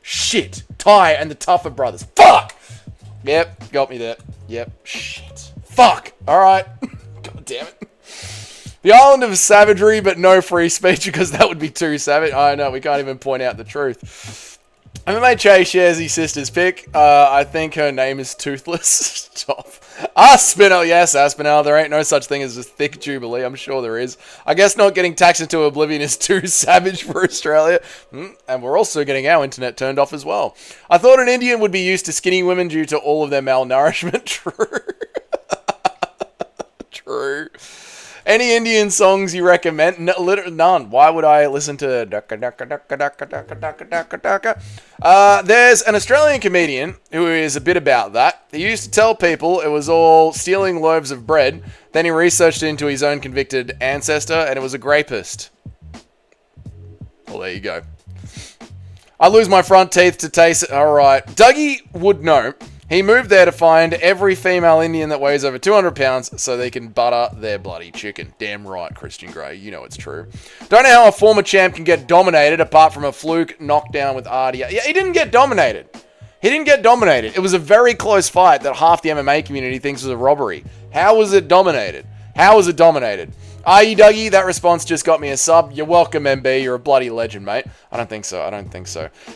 [SPEAKER 1] Shit! Ty and the Tougher Brothers. Fuck! Yep, got me there. Yep. Shit. Fuck! Alright. God damn it. The island of savagery, but no free speech, because that would be too savage. I know, we can't even point out the truth. MMA shares his sister's pick. I think her name is Toothless. Stop. Aspinall. Yes, Aspinall. There ain't no such thing as a thick Jubilee. I'm sure there is. I guess not getting taxed into oblivion is too savage for Australia. And we're also getting our internet turned off as well. I thought an Indian would be used to skinny women due to all of their malnourishment. True. True. Any Indian songs you recommend? No, literally none. Why would I listen to... There's an Australian comedian who is a bit about that. He used to tell people it was all stealing loaves of bread. Then he researched into his own convicted ancestor, and it was a grapist. Well, there you go. I lose my front teeth to taste it. All right. Dougie would know. He moved there to find every female Indian that weighs over 200 pounds so they can butter their bloody chicken. Damn right, Christian Grey. You know it's true. Don't know how a former champ can get dominated apart from a fluke knockdown with RDA. Yeah, he didn't get dominated. It was a very close fight that half the MMA community thinks was a robbery. How was it dominated? Are you, Dougie? That response just got me a sub. You're welcome, MB. You're a bloody legend, mate. I don't think so.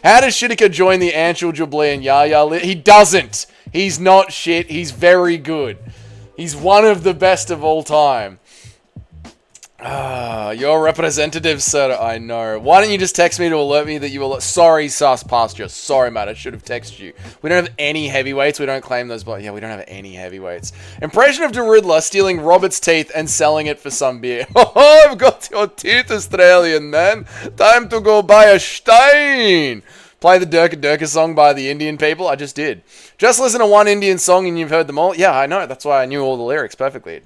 [SPEAKER 1] How does Shitika join the Anshul Jubilee and Yaya? He doesn't. He's not shit. He's very good. He's one of the best of all time. Your representative, sir. I know. Why don't you just text me to alert me that you will... Sorry, sus pasture. Sorry, mate. I should have texted you. We don't have any heavyweights. We don't claim those... Yeah, we don't have any heavyweights. Impression of the Riddler stealing Robert's teeth and selling it for some beer. Oh, I've got your teeth, Australian, man. Time to go buy a Stein. Play the Durka Durka song by the Indian people. I just did. Just listen to one Indian song and you've heard them all. Yeah, I know. That's why I knew all the lyrics perfectly.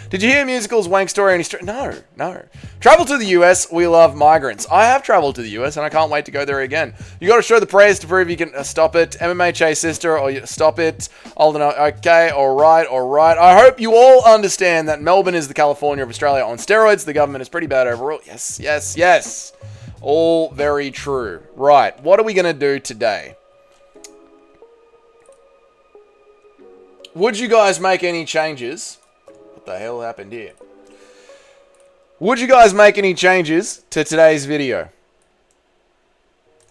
[SPEAKER 1] Did you hear musicals, Wank Story, any story? No. Travel to the US. We love migrants. I have traveled to the US and I can't wait to go there again. You got to show the prayers to prove you can stop it. MMA Chase sister, or you stop it. Okay, all right. I hope you all understand that Melbourne is the California of Australia on steroids. The government is pretty bad overall. Yes. All very true. Right, what are we going to do today? Would you guys make any changes? What the hell happened here? Would you guys make any changes to today's video?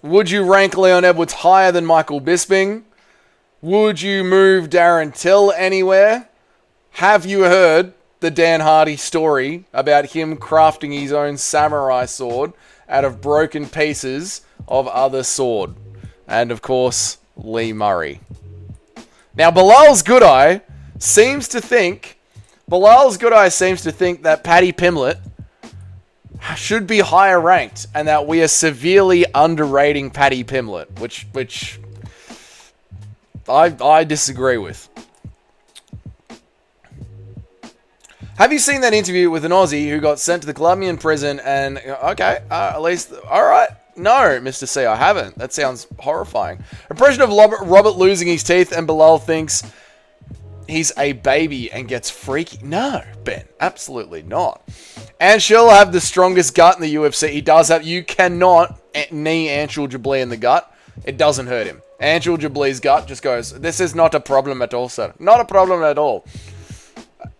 [SPEAKER 1] Would you rank Leon Edwards higher than Michael Bisping? Would you move Darren Till anywhere? Have you heard the Dan Hardy story about him crafting his own samurai sword out of broken pieces of other sword? And of course, Lee Murray. Now, Bilal's Good Eye seems to think that Paddy Pimblett should be higher ranked and that we are severely underrating Paddy Pimblett, which I disagree with. Have you seen that interview with an Aussie who got sent to the Colombian prison and... Okay, at least... Alright. No, Mr. C, I haven't. That sounds horrifying. Impression of Robert losing his teeth and Bilal thinks he's a baby and gets freaky. No, Ben. Absolutely not. And she'll have the strongest gut in the UFC. He does have... You cannot knee Anshul Jabli in the gut. It doesn't hurt him. Anshul Jabli's gut just goes, this is not a problem at all, sir. Not a problem at all.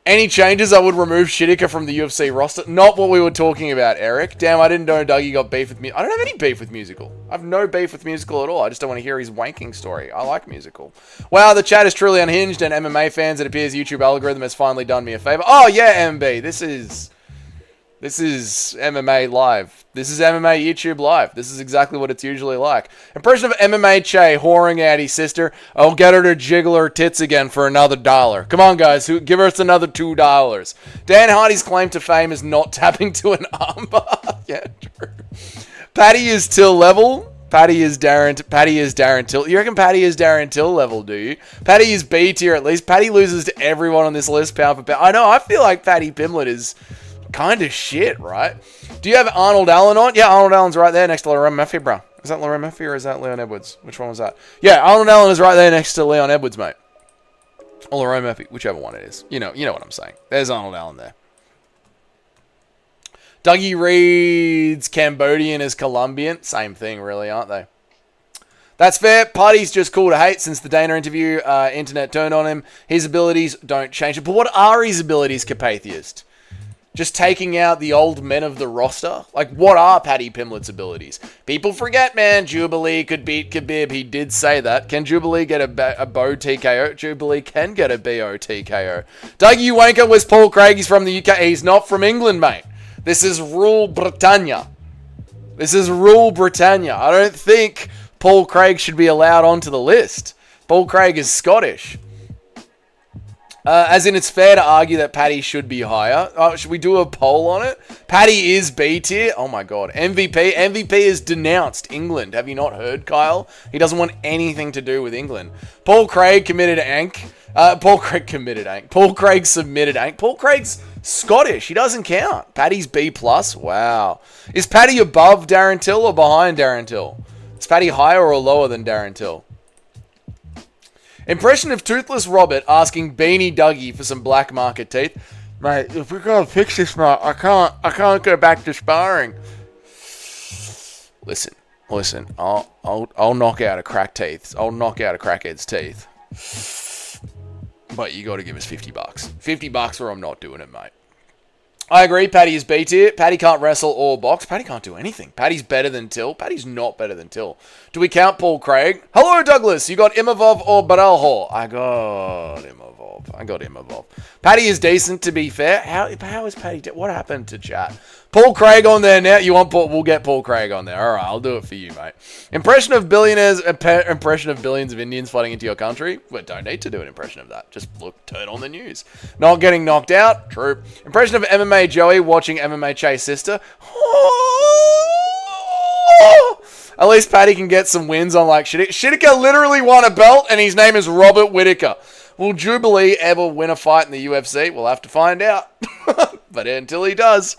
[SPEAKER 1] Any changes? I would remove Shitika from the UFC roster. Not what we were talking about, Eric. Damn, I didn't know Dougie got beef with me. I don't have any beef with Musical. I have no beef with Musical at all. I just don't want to hear his wanking story. I like Musical. Wow, the chat is truly unhinged, and MMA fans, it appears YouTube algorithm has finally done me a favor. Oh, yeah, MB. This is MMA Live. This is MMA YouTube Live. This is exactly what it's usually like. Impression of MMA Che whoring out his sister. I'll get her to jiggle her tits again for another $1. Come on, guys. Give us another $2. Dan Hardy's claim to fame is not tapping to an armbar. Yeah, true. Paddy is Till level. Paddy is Darren Till. You reckon Paddy is Darren Till level, do you? Paddy is B tier at least. Paddy loses to everyone on this list, pound for pound. I know, I feel like Paddy Pimblett is... kind of shit, right? Do you have Arnold Allen on? Yeah, Arnold Allen's right there next to Lorraine Murphy, bro. Is that Lorraine Murphy or is that Leon Edwards? Which one was that? Yeah, Arnold Allen is right there next to Leon Edwards, mate. Or Lorraine Murphy, whichever one it is. You know what I'm saying. There's Arnold Allen there. Dougie reads Cambodian as Colombian. Same thing, really, aren't they? That's fair. Party's just cool to hate since the Dana interview. Internet turned on him. His abilities don't change it. But what are his abilities, Capatheist? Just taking out the old men of the roster? Like, what are Paddy Pimblett's abilities? People forget, man. Jubilee could beat Khabib. He did say that. Can Jubilee get a Bo TKO? Jubilee can get a BO TKO. Dougie Wanker was Paul Craig. He's from the UK. He's not from England, mate. This is Rule Britannia. This is Rule Britannia. I don't think Paul Craig should be allowed onto the list. Paul Craig is Scottish. As in, it's fair to argue that Paddy should be higher. Should we do a poll on it? Paddy is B tier. Oh my god. MVP. MVP has denounced England. Have you not heard, Kyle? He doesn't want anything to do with England. Paul Craig committed Ank. Paul Craig committed Ank. Paul Craig submitted Ank. Paul Craig's Scottish. He doesn't count. Paddy's B+. Wow. Is Paddy above Darren Till or behind Darren Till? Is Paddy higher or lower than Darren Till? Impression of Toothless Robert asking Beanie Dougie for some black market teeth. Mate, if we're gonna fix this, mate, I can't go back to sparring. Listen. I'll knock out a crack teeth. I'll knock out a crackhead's teeth. But you got to give us $50. $50 or I'm not doing it, mate. I agree, Paddy is B tier. Paddy can't wrestle or box. Paddy can't do anything. Paddy's better than Till. Paddy's not better than Till. Do we count Paul Craig? Hello, Douglas. You got Imavov or Baralho? I got Imavov. Paddy is decent, to be fair. How is Paddy? What happened to chat? Paul Craig on there now. You want Paul? We'll get Paul Craig on there. All right, I'll do it for you, mate. Impression of billions of Indians flooding into your country. We don't need to do an impression of that. Just turn on the news. Not getting knocked out. True. Impression of MMA Joey watching MMA Chase sister. At least Paddy can get some wins on like Whittaker. Whittaker literally won a belt, and his name is Robert Whittaker. Will Jubilee ever win a fight in the UFC? We'll have to find out. But until he does.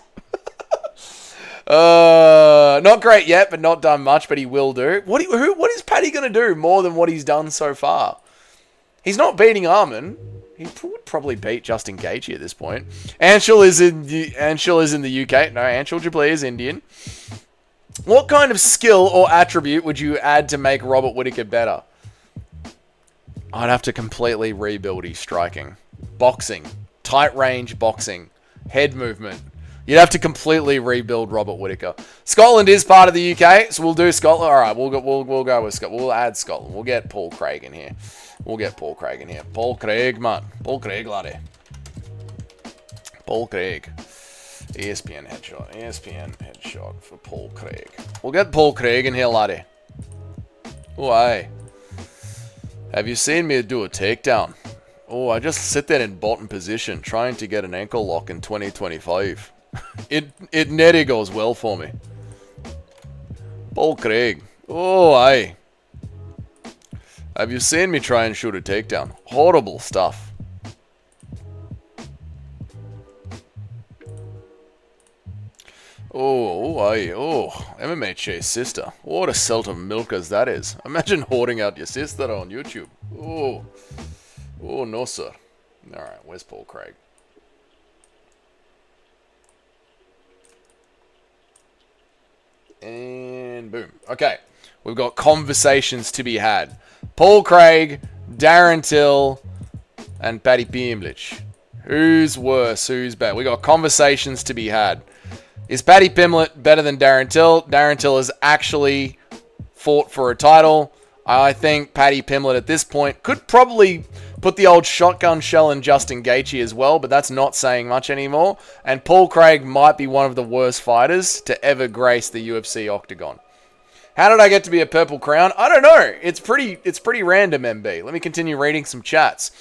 [SPEAKER 1] Not great yet, but not done much, but he will do. What is Paddy going to do more than what he's done so far? He's not beating Arman. He would probably beat Justin Gaethje at this point. Anshul is in the UK. No, Anshul Jubilee is Indian. What kind of skill or attribute would you add to make Robert Whittaker better? I'd have to completely rebuild his striking. Boxing. Tight range boxing. Head movement. You'd have to completely rebuild Robert Whittaker. Scotland is part of the UK, so we'll do Scotland. All right, we'll go with Scotland. We'll add Scotland. We'll get Paul Craig in here. Paul Craig, man. Paul Craig, laddie. Paul Craig. ESPN headshot for Paul Craig. We'll get Paul Craig in here, laddie. Oh, aye. Have you seen me do a takedown? Oh, I just sit there in bottom position trying to get an ankle lock in 2025. It nearly goes well for me. Paul Craig. Oh, aye. Have you seen me try and shoot a takedown? Horrible stuff. Oh, aye. Oh, MMA Chase sister. What a celt of milkers that is. Imagine hoarding out your sister on YouTube. Oh. Oh, no, sir. Alright, where's Paul Craig? And boom. Okay, we've got conversations to be had. Paul Craig, Darren Till, and Paddy Pimblett. Who's worse? Who's better? We got conversations to be had. Is Paddy Pimblett better than Darren Till? Darren Till has actually fought for a title. I think Paddy Pimblett at this point could probably put the old shotgun shell in Justin Gaethje as well, but that's not saying much anymore. And Paul Craig might be one of the worst fighters to ever grace the UFC octagon. How did I get to be a Purple Crown? I don't know. It's pretty random, MB. Let me continue reading some chats.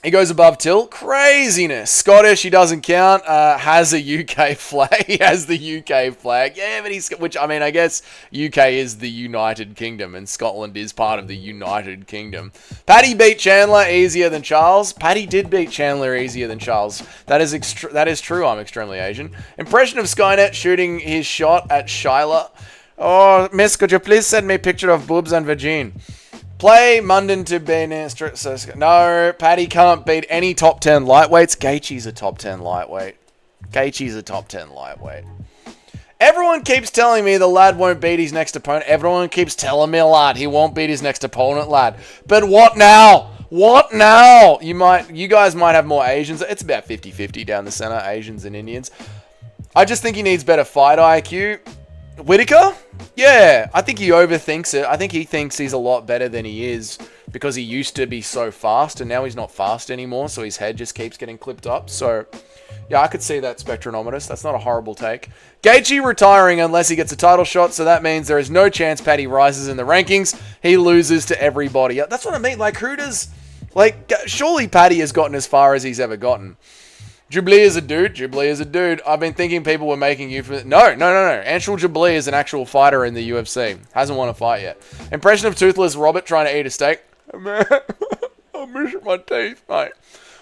[SPEAKER 1] He goes above Till. Craziness. Scottish, he doesn't count. Has a UK flag. He has the UK flag. Yeah, but he's... Which, I mean, I guess UK is the United Kingdom, and Scotland is part of the United Kingdom. Paddy beat Chandler easier than Charles. Paddy did beat Chandler easier than Charles. That is true. I'm extremely Asian. Impression of Skynet shooting his shot at Shyla. Oh, miss, could you please send me a picture of boobs and vagine? Play Munden to Benin. No, Paddy can't beat any top 10 lightweights. Gaethje's a top 10 lightweight. Everyone keeps telling me the lad won't beat his next opponent. Everyone keeps telling me, lad, he won't beat his next opponent, lad. But what now? What now? You guys might have more Asians. It's about 50-50 down the center, Asians and Indians. I just think he needs better fight IQ. Whittaker? Yeah, I think he overthinks it. I think he thinks he's a lot better than he is because he used to be so fast and now he's not fast anymore, so his head just keeps getting clipped up. So, yeah, I could see that, Spectronometus. That's not a horrible take. Gaethje retiring unless he gets a title shot, so that means there is no chance Paddy rises in the rankings. He loses to everybody. That's what I mean. Like, who does... Like, surely Paddy has gotten as far as he's ever gotten. Jubilee is a dude. I've been thinking people were making you... No. Anshul Jubilee is an actual fighter in the UFC. Hasn't won a fight yet. Impression of Toothless Robert trying to eat a steak. Man, I'm missing my teeth, mate.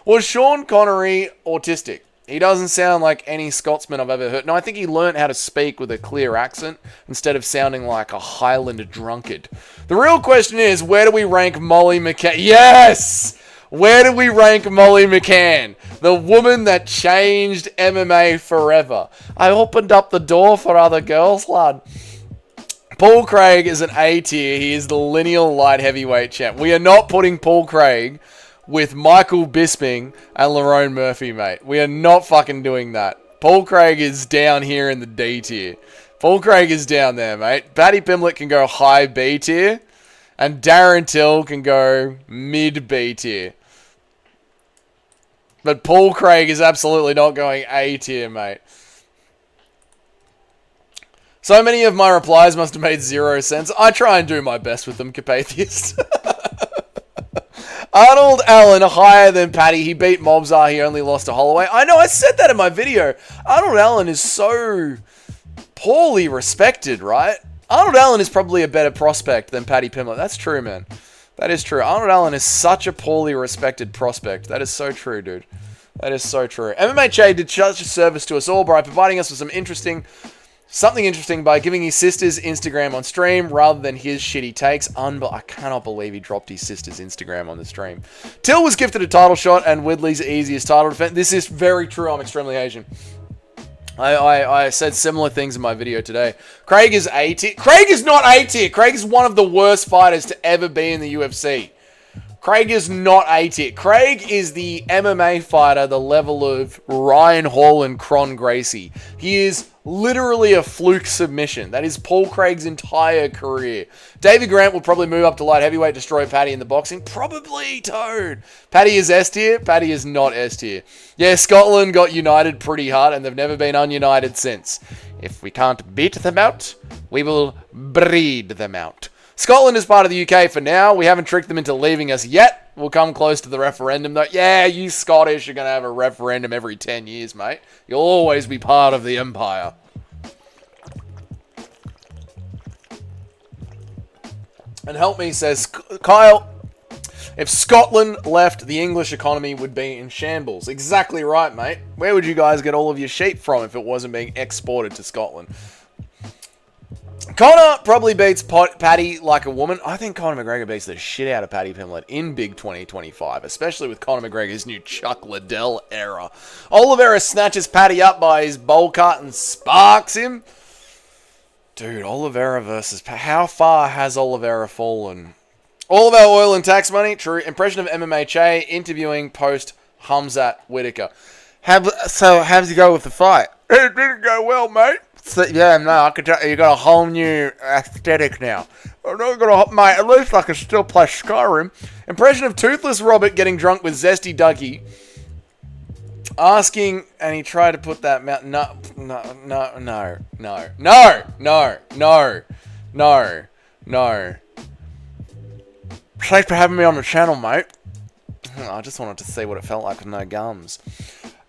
[SPEAKER 1] Was Sean Connery autistic? He doesn't sound like any Scotsman I've ever heard. No, I think he learned how to speak with a clear accent instead of sounding like a Highland drunkard. The real question is, where do we rank Molly McCann? Yes! Where do we rank Molly McCann? The woman that changed MMA forever. I opened up the door for other girls, lad. Paul Craig is an A tier. He is the lineal light heavyweight champ. We are not putting Paul Craig with Michael Bisping and Lerone Murphy, mate. We are not fucking doing that. Paul Craig is down here in the D tier. Paul Craig is down there, mate. Paddy Pimblett can go high B tier. And Darren Till can go mid B tier. But Paul Craig is absolutely not going A tier, mate. So many of my replies must have made 0 sense. I try and do my best with them, Capatheist. Arnold Allen, higher than Paddy. He beat Mobzar. He only lost to Holloway. I know, I said that in my video. Arnold Allen is so poorly respected, right? Arnold Allen is probably a better prospect than Paddy Pimblett. That's true, man. That is true. Arnold Allen is such a poorly respected prospect. That is so true, dude. That is so true. MMHA did such a service to us all by providing us with something interesting by giving his sister's Instagram on stream rather than his shitty takes. I cannot believe he dropped his sister's Instagram on the stream. Till was gifted a title shot and Widley's easiest title defense. This is very true. I'm extremely Asian. I said similar things in my video today. Craig is A tier. Craig is not A tier. Craig is one of the worst fighters to ever be in the UFC. Craig is not A tier. Craig is the MMA fighter, the level of Ryan Hall and Cron Gracie. He is literally a fluke submission. That is Paul Craig's entire career. David Grant will probably move up to light heavyweight, destroy Paddy in the boxing. Probably, Toad. Paddy is S tier. Paddy is not S tier. Yeah, Scotland got united pretty hard, and they've never been ununited since. If we can't beat them out, we will breed them out. Scotland is part of the UK for now. We haven't tricked them into leaving us yet. We'll come close to the referendum, though. Yeah, you Scottish are going to have a referendum every 10 years, mate. You'll always be part of the empire. And help me, says Kyle, if Scotland left, the English economy would be in shambles. Exactly right, mate. Where would you guys get all of your sheep from if it wasn't being exported to Scotland? Conor probably beats Paddy like a woman. I think Conor McGregor beats the shit out of Paddy Pimblett in Big 2025, especially with Conor McGregor's new Chuck Liddell era. Oliveira snatches Paddy up by his bowl cut and sparks him. Dude, Oliveira versus how far has Oliveira fallen? All of our oil and tax money. True. Impression of MMHA interviewing post Hamzat Whitaker. So how does he go with the fight? It didn't go well, mate. So, yeah, no, I could tell you got a whole new aesthetic now. I'm not gonna, mate. At least I can still play Skyrim. Impression of Toothless Robert getting drunk with Zesty Dougie. Asking, and he tried to put that mouth. No. Thanks for having me on the channel, mate. I just wanted to see what it felt like with no gums.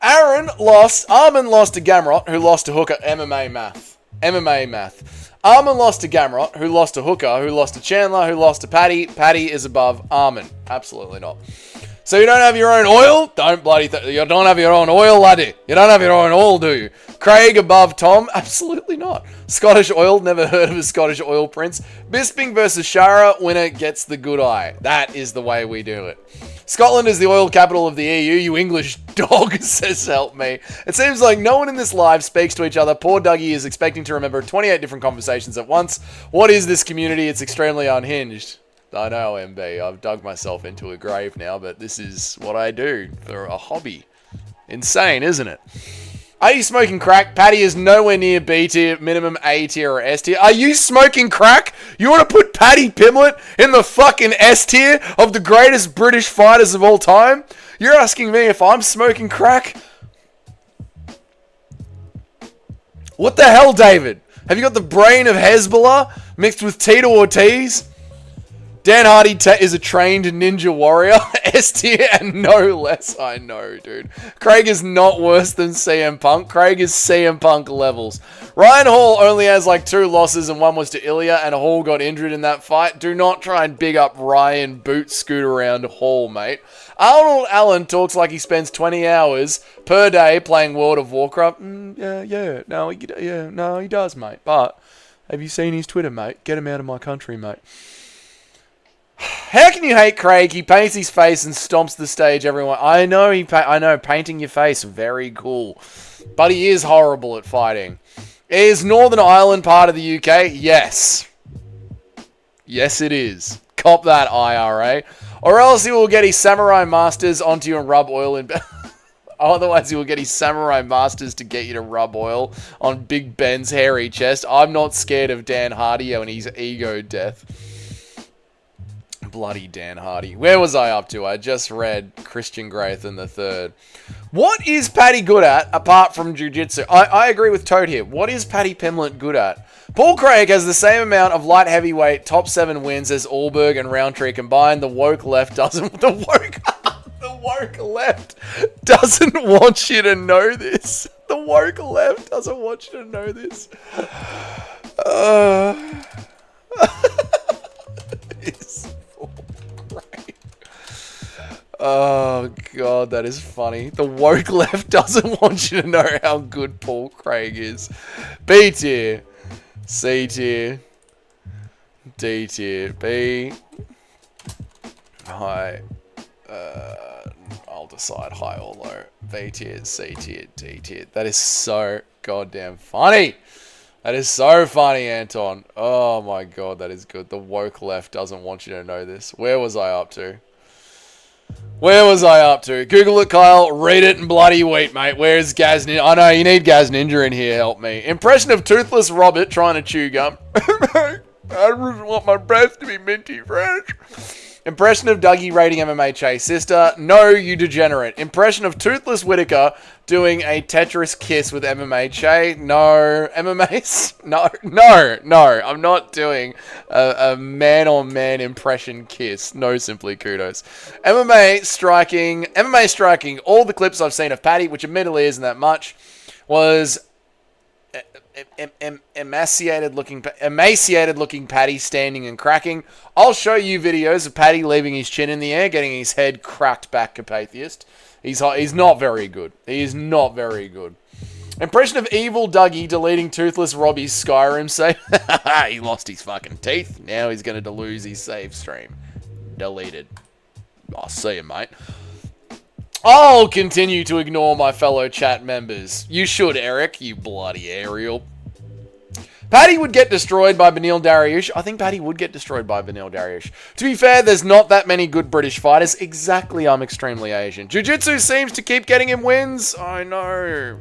[SPEAKER 1] Arman lost to Gamrot, who lost to Hooker. MMA math. Arman lost to Gamrot, who lost to Hooker, who lost to Chandler, who lost to Paddy. Paddy is above Arman. Absolutely not. So you don't have your own oil? You don't have your own oil, laddie. You don't have your own oil, do you? Craig above Tom? Absolutely not. Scottish oil? Never heard of a Scottish oil prince. Bisping versus Shara. Winner gets the good eye. That is the way we do it. Scotland is the oil capital of the EU, you English dog, says help me. It seems like no one in this live speaks to each other. Poor Dougie is expecting to remember 28 different conversations at once. What is this community? It's extremely unhinged. I know, MB. I've dug myself into a grave now, but this is what I do for a hobby. Insane, isn't it? Are you smoking crack? Paddy is nowhere near B tier, minimum A tier or S tier. Are you smoking crack? You want to put Paddy Pimblett in the fucking S tier of the greatest British fighters of all time? You're asking me if I'm smoking crack? What the hell, David? Have you got the brain of Hezbollah mixed with Tito Ortiz? Dan Hardy is a trained ninja warrior. S tier and no less. I know, dude. Craig is not worse than CM Punk. Craig is CM Punk levels. Ryan Hall only has like 2 losses and one was to Ilya, and Hall got injured in that fight. Do not try and big up Ryan boot scoot around Hall, mate. Arnold Allen talks like he spends 20 hours per day playing World of Warcraft. No, he does, mate. But have you seen his Twitter, mate? Get him out of my country, mate. How can you hate Craig? He paints his face and stomps the stage. Everyone, I know. I know. Painting your face, very cool. But he is horrible at fighting. Is Northern Ireland part of the UK? Yes. Yes, it is. Cop that, IRA. Or else he will get his Samurai Masters onto you and rub oil in. Otherwise, he will get his Samurai Masters to get you to rub oil on Big Ben's hairy chest. I'm not scared of Dan Hardy and his ego death. Bloody Dan Hardy. Where was I up to? I just read Christian Grayson III. What is Paddy good at apart from jiu-jitsu? I agree with Toad here. What is Paddy Pimblett good at? Paul Craig has the same amount of light heavyweight top 7 wins as Allberg and Roundtree combined. The woke left doesn't. The woke. The woke left doesn't want you to know this. The woke left doesn't want you to know this. It's for great. Oh, God, that is funny. The woke left doesn't want you to know how good Paul Craig is. B tier. C tier. D tier. B. High. I'll decide high or low. B tier, C tier, D tier. That is so goddamn funny. That is so funny, Anton. Oh my God, that is good. The woke left doesn't want you to know this. Where was I up to? Where was I up to? Google it, Kyle. Read it and bloody wait, mate. Where's Gaz Ninja? I know, you need Gaz Ninja in here. Help me. Impression of Toothless Robert trying to chew gum. I just want my breath to be minty fresh. Impression of Dougie rating MMA Che's sister. No, you degenerate. Impression of Toothless Whitaker doing a Tetris kiss with MMA Che. No. MMA... No. I'm not doing a man-on-man impression kiss. No, simply kudos. MMA striking. All the clips I've seen of Paddy, which admittedly isn't that much, was... emaciated looking Paddy standing and cracking. I'll show you videos of Paddy leaving his chin in the air, getting his head cracked back Carpathiest. He's not very good. He is not very good. Impression of evil Dougie deleting Toothless Robbie's Skyrim save. He lost his fucking teeth. Now he's going to lose his save stream. Deleted. I'll see you, mate. I'll continue to ignore my fellow chat members. You should, Eric, you bloody Ariel. Paddy would get destroyed by Beneil Dariush. I think Paddy would get destroyed by Beneil Dariush. To be fair, there's not that many good British fighters. Exactly, I'm extremely Asian. Jiu-Jitsu seems to keep getting him wins. I know.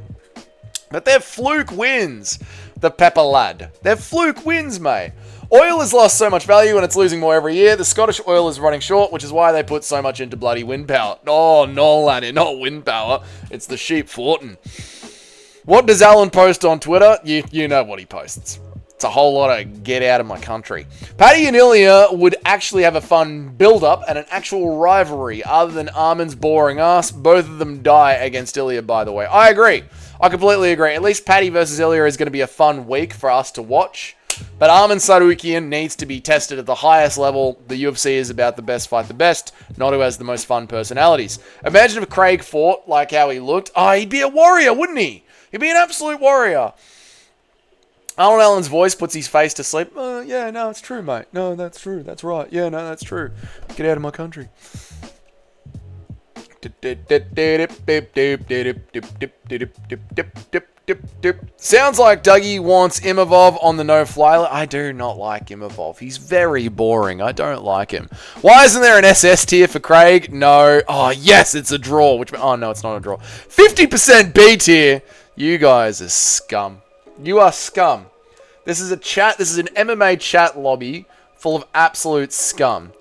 [SPEAKER 1] But they're fluke wins. The Pepper Lad. They're fluke wins, mate. Oil has lost so much value and it's losing more every year. The Scottish oil is running short, which is why they put so much into bloody wind power. Oh, no, laddie, not wind power. It's the sheep fortin. What does Alan post on Twitter? You know what he posts. It's a whole lot of get out of my country. Paddy and Ilya would actually have a fun build-up and an actual rivalry other than Arman's boring ass. Both of them die against Ilya, by the way. I agree. I completely agree. At least Paddy versus Ilya is going to be a fun week for us to watch. But Arman Tsarukyan needs to be tested at the highest level. The UFC is about the best fight the best, not who has the most fun personalities. Imagine if Craig fought like how he looked. Oh, he'd be a warrior, wouldn't he? He'd be an absolute warrior. Alan Allen's voice puts his face to sleep. Yeah, no, it's true, mate. No, that's true. That's right. Yeah, no, that's true. Get out of my country. Sounds like Dougie wants Imavov on the no-fly list. I do not like Imavov. He's very boring. I don't like him. Why isn't there an SS tier for Craig? No. Oh, yes, it's a draw. Oh, no, it's not a draw. 50% B tier. You guys are scum. You are scum. This is a chat. This is an MMA chat lobby full of absolute scum.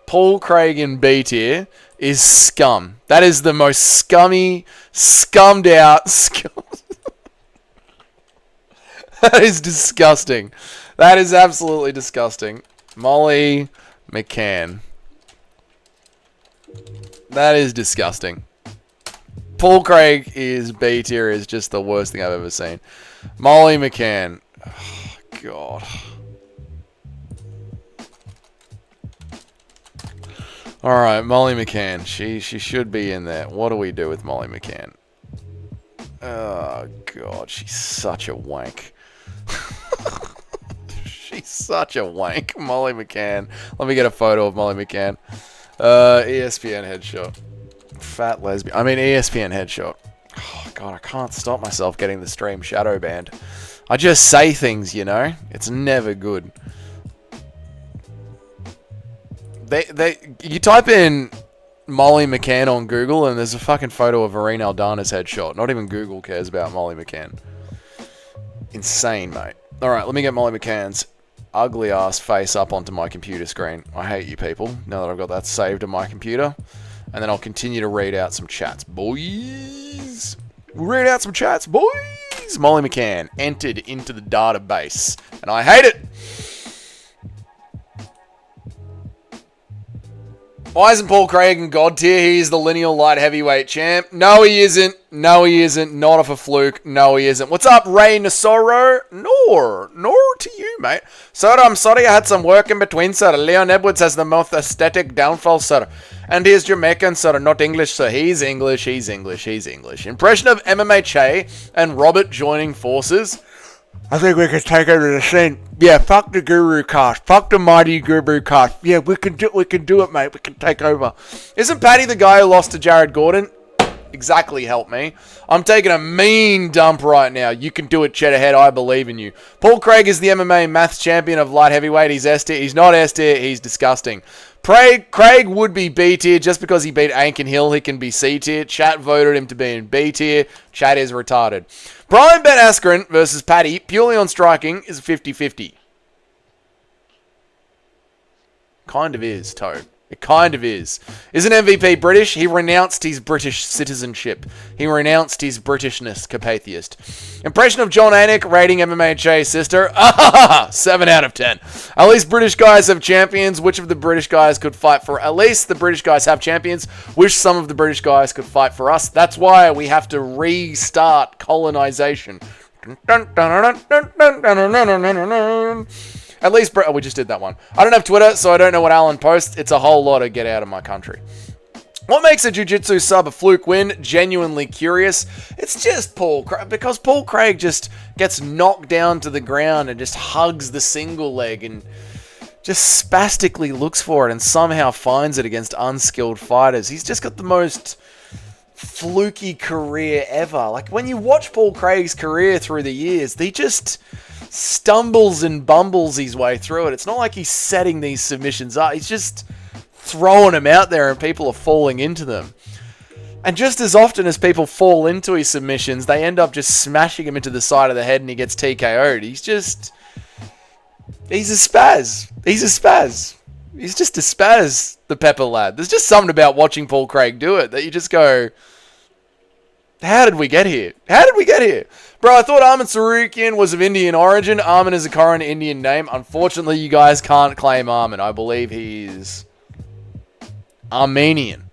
[SPEAKER 1] Paul Craig in B tier is scum. That is the most scummy, scummed out scum. That is disgusting. That is absolutely disgusting. Molly McCann. That is disgusting. Paul Craig is B tier is just the worst thing I've ever seen. Molly McCann. Oh, God. Alright, Molly McCann. She should be in there. What do we do with Molly McCann? Oh, God. She's such a wank. She's such a wank. Molly McCann. Let me get a photo of Molly McCann. ESPN headshot. Fat lesbian. I mean, ESPN headshot. Oh, God, I can't stop myself getting the stream shadow banned. I just say things, you know? It's never good. You type in Molly McCann on Google and there's a fucking photo of Irene Aldana's headshot. Not even Google cares about Molly McCann. Insane, mate. Alright, let me get Molly McCann's ugly ass face up onto my computer screen. I hate you people, now that I've got that saved on my computer. And then I'll continue to read out some chats, boys. We'll read out some chats, boys. Molly McCann entered into the database. And I hate it. Why isn't Paul Craig in God tier? He's the lineal light heavyweight champ. No, he isn't. No, he isn't. Not off a fluke. No, he isn't. What's up, Ray Nasoro? Nor to you, mate. Sir, I'm sorry I had some work in between, sir. Leon Edwards has the most aesthetic downfall, sir. And he's Jamaican, sir, not English, sir. He's English. Impression of MMA Che and Robert joining forces. I think we can take over the scene. Yeah, fuck the Guru cast. Fuck the mighty Guru cast. Yeah, we can do it, mate. We can take over. Isn't Paddy the guy who lost to Jared Gordon? Exactly, help me. I'm taking a mean dump right now. You can do it, Cheddarhead. I believe in you. Paul Craig is the MMA maths champion of light heavyweight. He's S tier. He's not S tier. He's disgusting. Craig would be B tier just because he beat Ankin Hill. He can be C tier. Chat voted him to be in B tier. Chat is retarded. Brian Ben Askren versus Paddy, purely on striking, is 50-50. Kind of is, Toad. It kind of is. Isn't MVP British? He renounced his British citizenship. He renounced his Britishness, Capatheist. Impression of John Anik rating MMA Che's sister? 7 out of 10. At least British guys have champions. Which of the British guys could fight for... At least the British guys have champions. Wish some of the British guys could fight for us. That's why we have to restart colonization. At least, we just did that one. I don't have Twitter, so I don't know what Alan posts. It's a whole lot of get out of my country. What makes a jiu-jitsu sub a fluke win? Genuinely curious. It's just Paul Craig, because Paul Craig just gets knocked down to the ground and just hugs the single leg and just spastically looks for it and somehow finds it against unskilled fighters. He's just got the most fluky career ever. Like, when you watch Paul Craig's career through the years, he just stumbles and bumbles his way through it. It's not like he's setting these submissions up. He's just throwing them out there and people are falling into them. And just as often as people fall into his submissions, they end up just smashing him into the side of the head and he gets TKO'd. He's a spaz. He's just a spaz, the Pepper lad. There's just something about watching Paul Craig do it that you just go, how did we get here? Bro, I thought Arman Tsarukyan was of Indian origin. Arman is a current Indian name. Unfortunately, you guys can't claim Arman. I believe he's Armenian.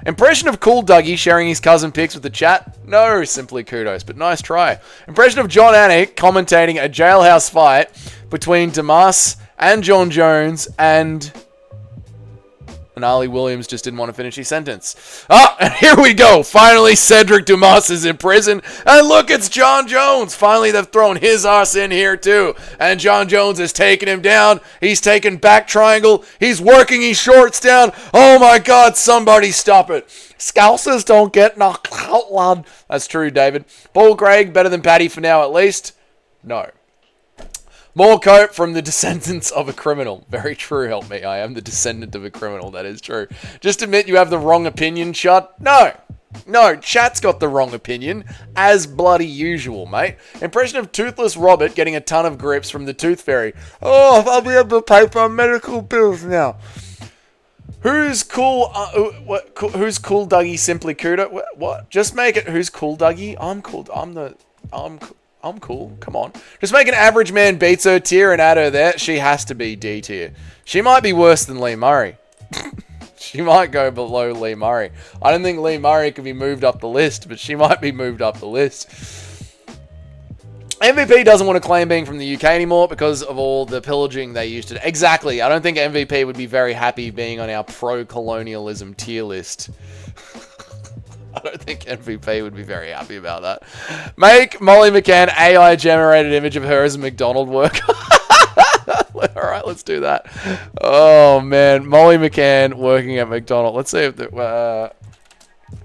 [SPEAKER 1] Impression of Cool Dougie sharing his cousin pics with the chat? No, simply kudos, but nice try. Impression of John Anik commentating a jailhouse fight between Damas and John Jones and Ali Williams just didn't want to finish his sentence. And here we go. Finally, Cedric Dumas is in prison. And look, it's John Jones. Finally, they've thrown his ass in here too. And John Jones has taken him down. He's taken back triangle. He's working his shorts down. Oh my God, somebody stop it. Scousers don't get knocked out, lad. That's true, David. Paul Craig, better than Paddy for now at least? No. More cope from the descendants of a criminal. Very true, help me. I am the descendant of a criminal. That is true. Just admit you have the wrong opinion, Chut. No, Chat's got the wrong opinion, as bloody usual, mate. Impression of Toothless Robert getting a ton of grips from the Tooth Fairy. Oh, I'll be able to pay for my bills now. Who's cool? Who's Cool Dougie? Simply Kudo? What? Just make it. Who's Cool Dougie? I'm cool. I'm cool. Come on. Just make an average man beats her tier and add her there. She has to be D tier. She might be worse than Lee Murray. She might go below Lee Murray. I don't think Lee Murray could be moved up the list, but she might be moved up the list. MVP doesn't want to claim being from the UK anymore because of all the pillaging they used to do. Exactly. I don't think MVP would be very happy being on our pro-colonialism tier list. I don't think MVP would be very happy about that. Make Molly McCann AI-generated image of her as a McDonald worker. Alright, let's do that. Oh, man. Molly McCann working at McDonald's. Let's see if they're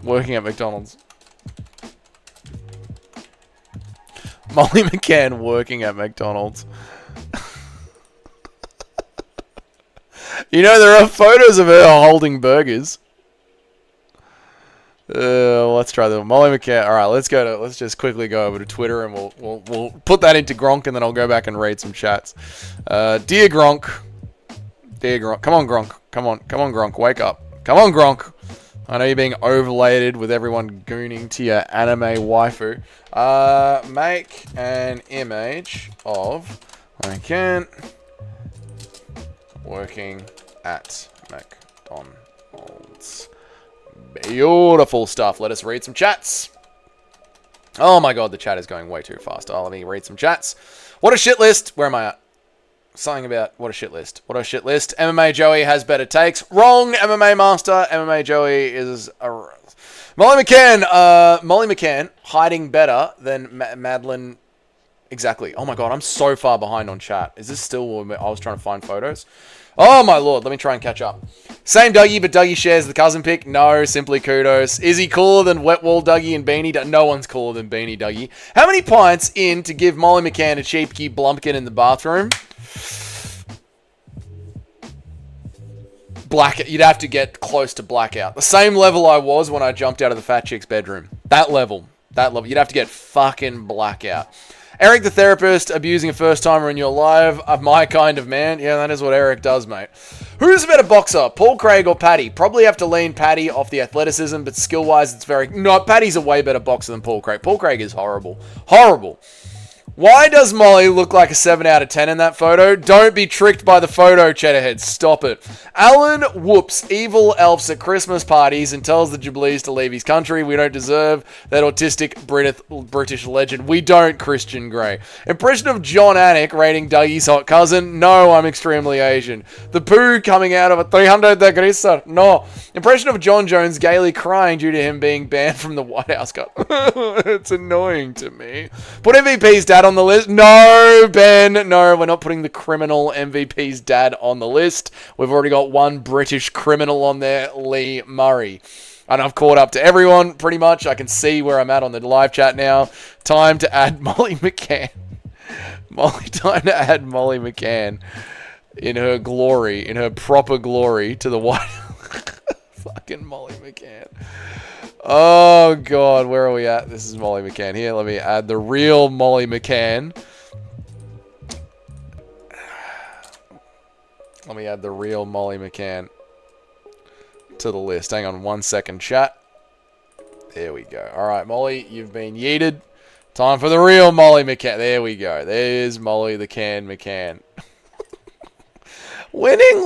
[SPEAKER 1] working at McDonald's. Molly McCann working at McDonald's. You know, there are photos of her holding burgers. Let's try that. Molly McCann. All right, let's just quickly go over to Twitter and we'll put that into Gronk and then I'll go back and read some chats. Dear Gronk, come on Gronk, come on Gronk, wake up, come on Gronk. I know you're being overlated with everyone gooning to your anime waifu. Make an image of McCann working at McDonald's. chats. Beautiful stuff. Let us read some chats. Oh my god, the chat is going way too fast. Oh, let me read some chats. What a shit list. Where am I at? Something about what a shit list. What a shit list. MMA Joey has better takes. Wrong, MMA Master. MMA Joey is a... Molly McCann hiding better than Madeline. Exactly. Oh my god, I'm so far behind on chat. Is this still... I was trying to find photos. Oh my lord, let me try and catch up. Same Dougie, but Dougie shares the cousin pick. No, simply kudos. Is he cooler than Wet Wall Dougie and Beanie? No one's cooler than Beanie Dougie. How many pints in to give Molly McCann a cheeky blumpkin in the bathroom? Blackout. You'd have to get close to blackout. The same level I was when I jumped out of the fat chick's bedroom. That level. You'd have to get fucking blackout. Eric the therapist abusing a first-timer in your life. My kind of man. Yeah, that is what Eric does, mate. Who's a better boxer, Paul Craig or Paddy? Probably have to lean Paddy off the athleticism, but skill-wise, it's very... No, Paddy's a way better boxer than Paul Craig. Paul Craig is horrible. Horrible. Why does Molly look like a 7 out of 10 in that photo? Don't be tricked by the photo, Cheddarhead. Stop it. Alan whoops evil elves at Christmas parties and tells the Jubilees to leave his country. We don't deserve that autistic British legend. We don't, Christian Grey. Impression of John Anik rating Dougie's hot cousin? No, I'm extremely Asian. The poo coming out of a 300 degrees, sir? No. Impression of John Jones gaily crying due to him being banned from the White House Cup? It's annoying to me. Put MVP's dad on the list. No, Ben. No, we're not putting the criminal MVP's dad on the list. We've already got one British criminal on there, Lee Murray. And I've caught up to everyone, pretty much. I can see where I'm at on the live chat now. Time to add Molly McCann. Time to add Molly McCann in her glory, in her proper glory to the White... Fucking Molly McCann. Oh, God, where are we at? This is Molly McCann. Here, let me add the real Molly McCann. Let me add the real Molly McCann to the list. Hang on 1 second, chat. There we go. All right, Molly, you've been yeeted. Time for the real Molly McCann. There we go. There's Molly the Can McCann. Winning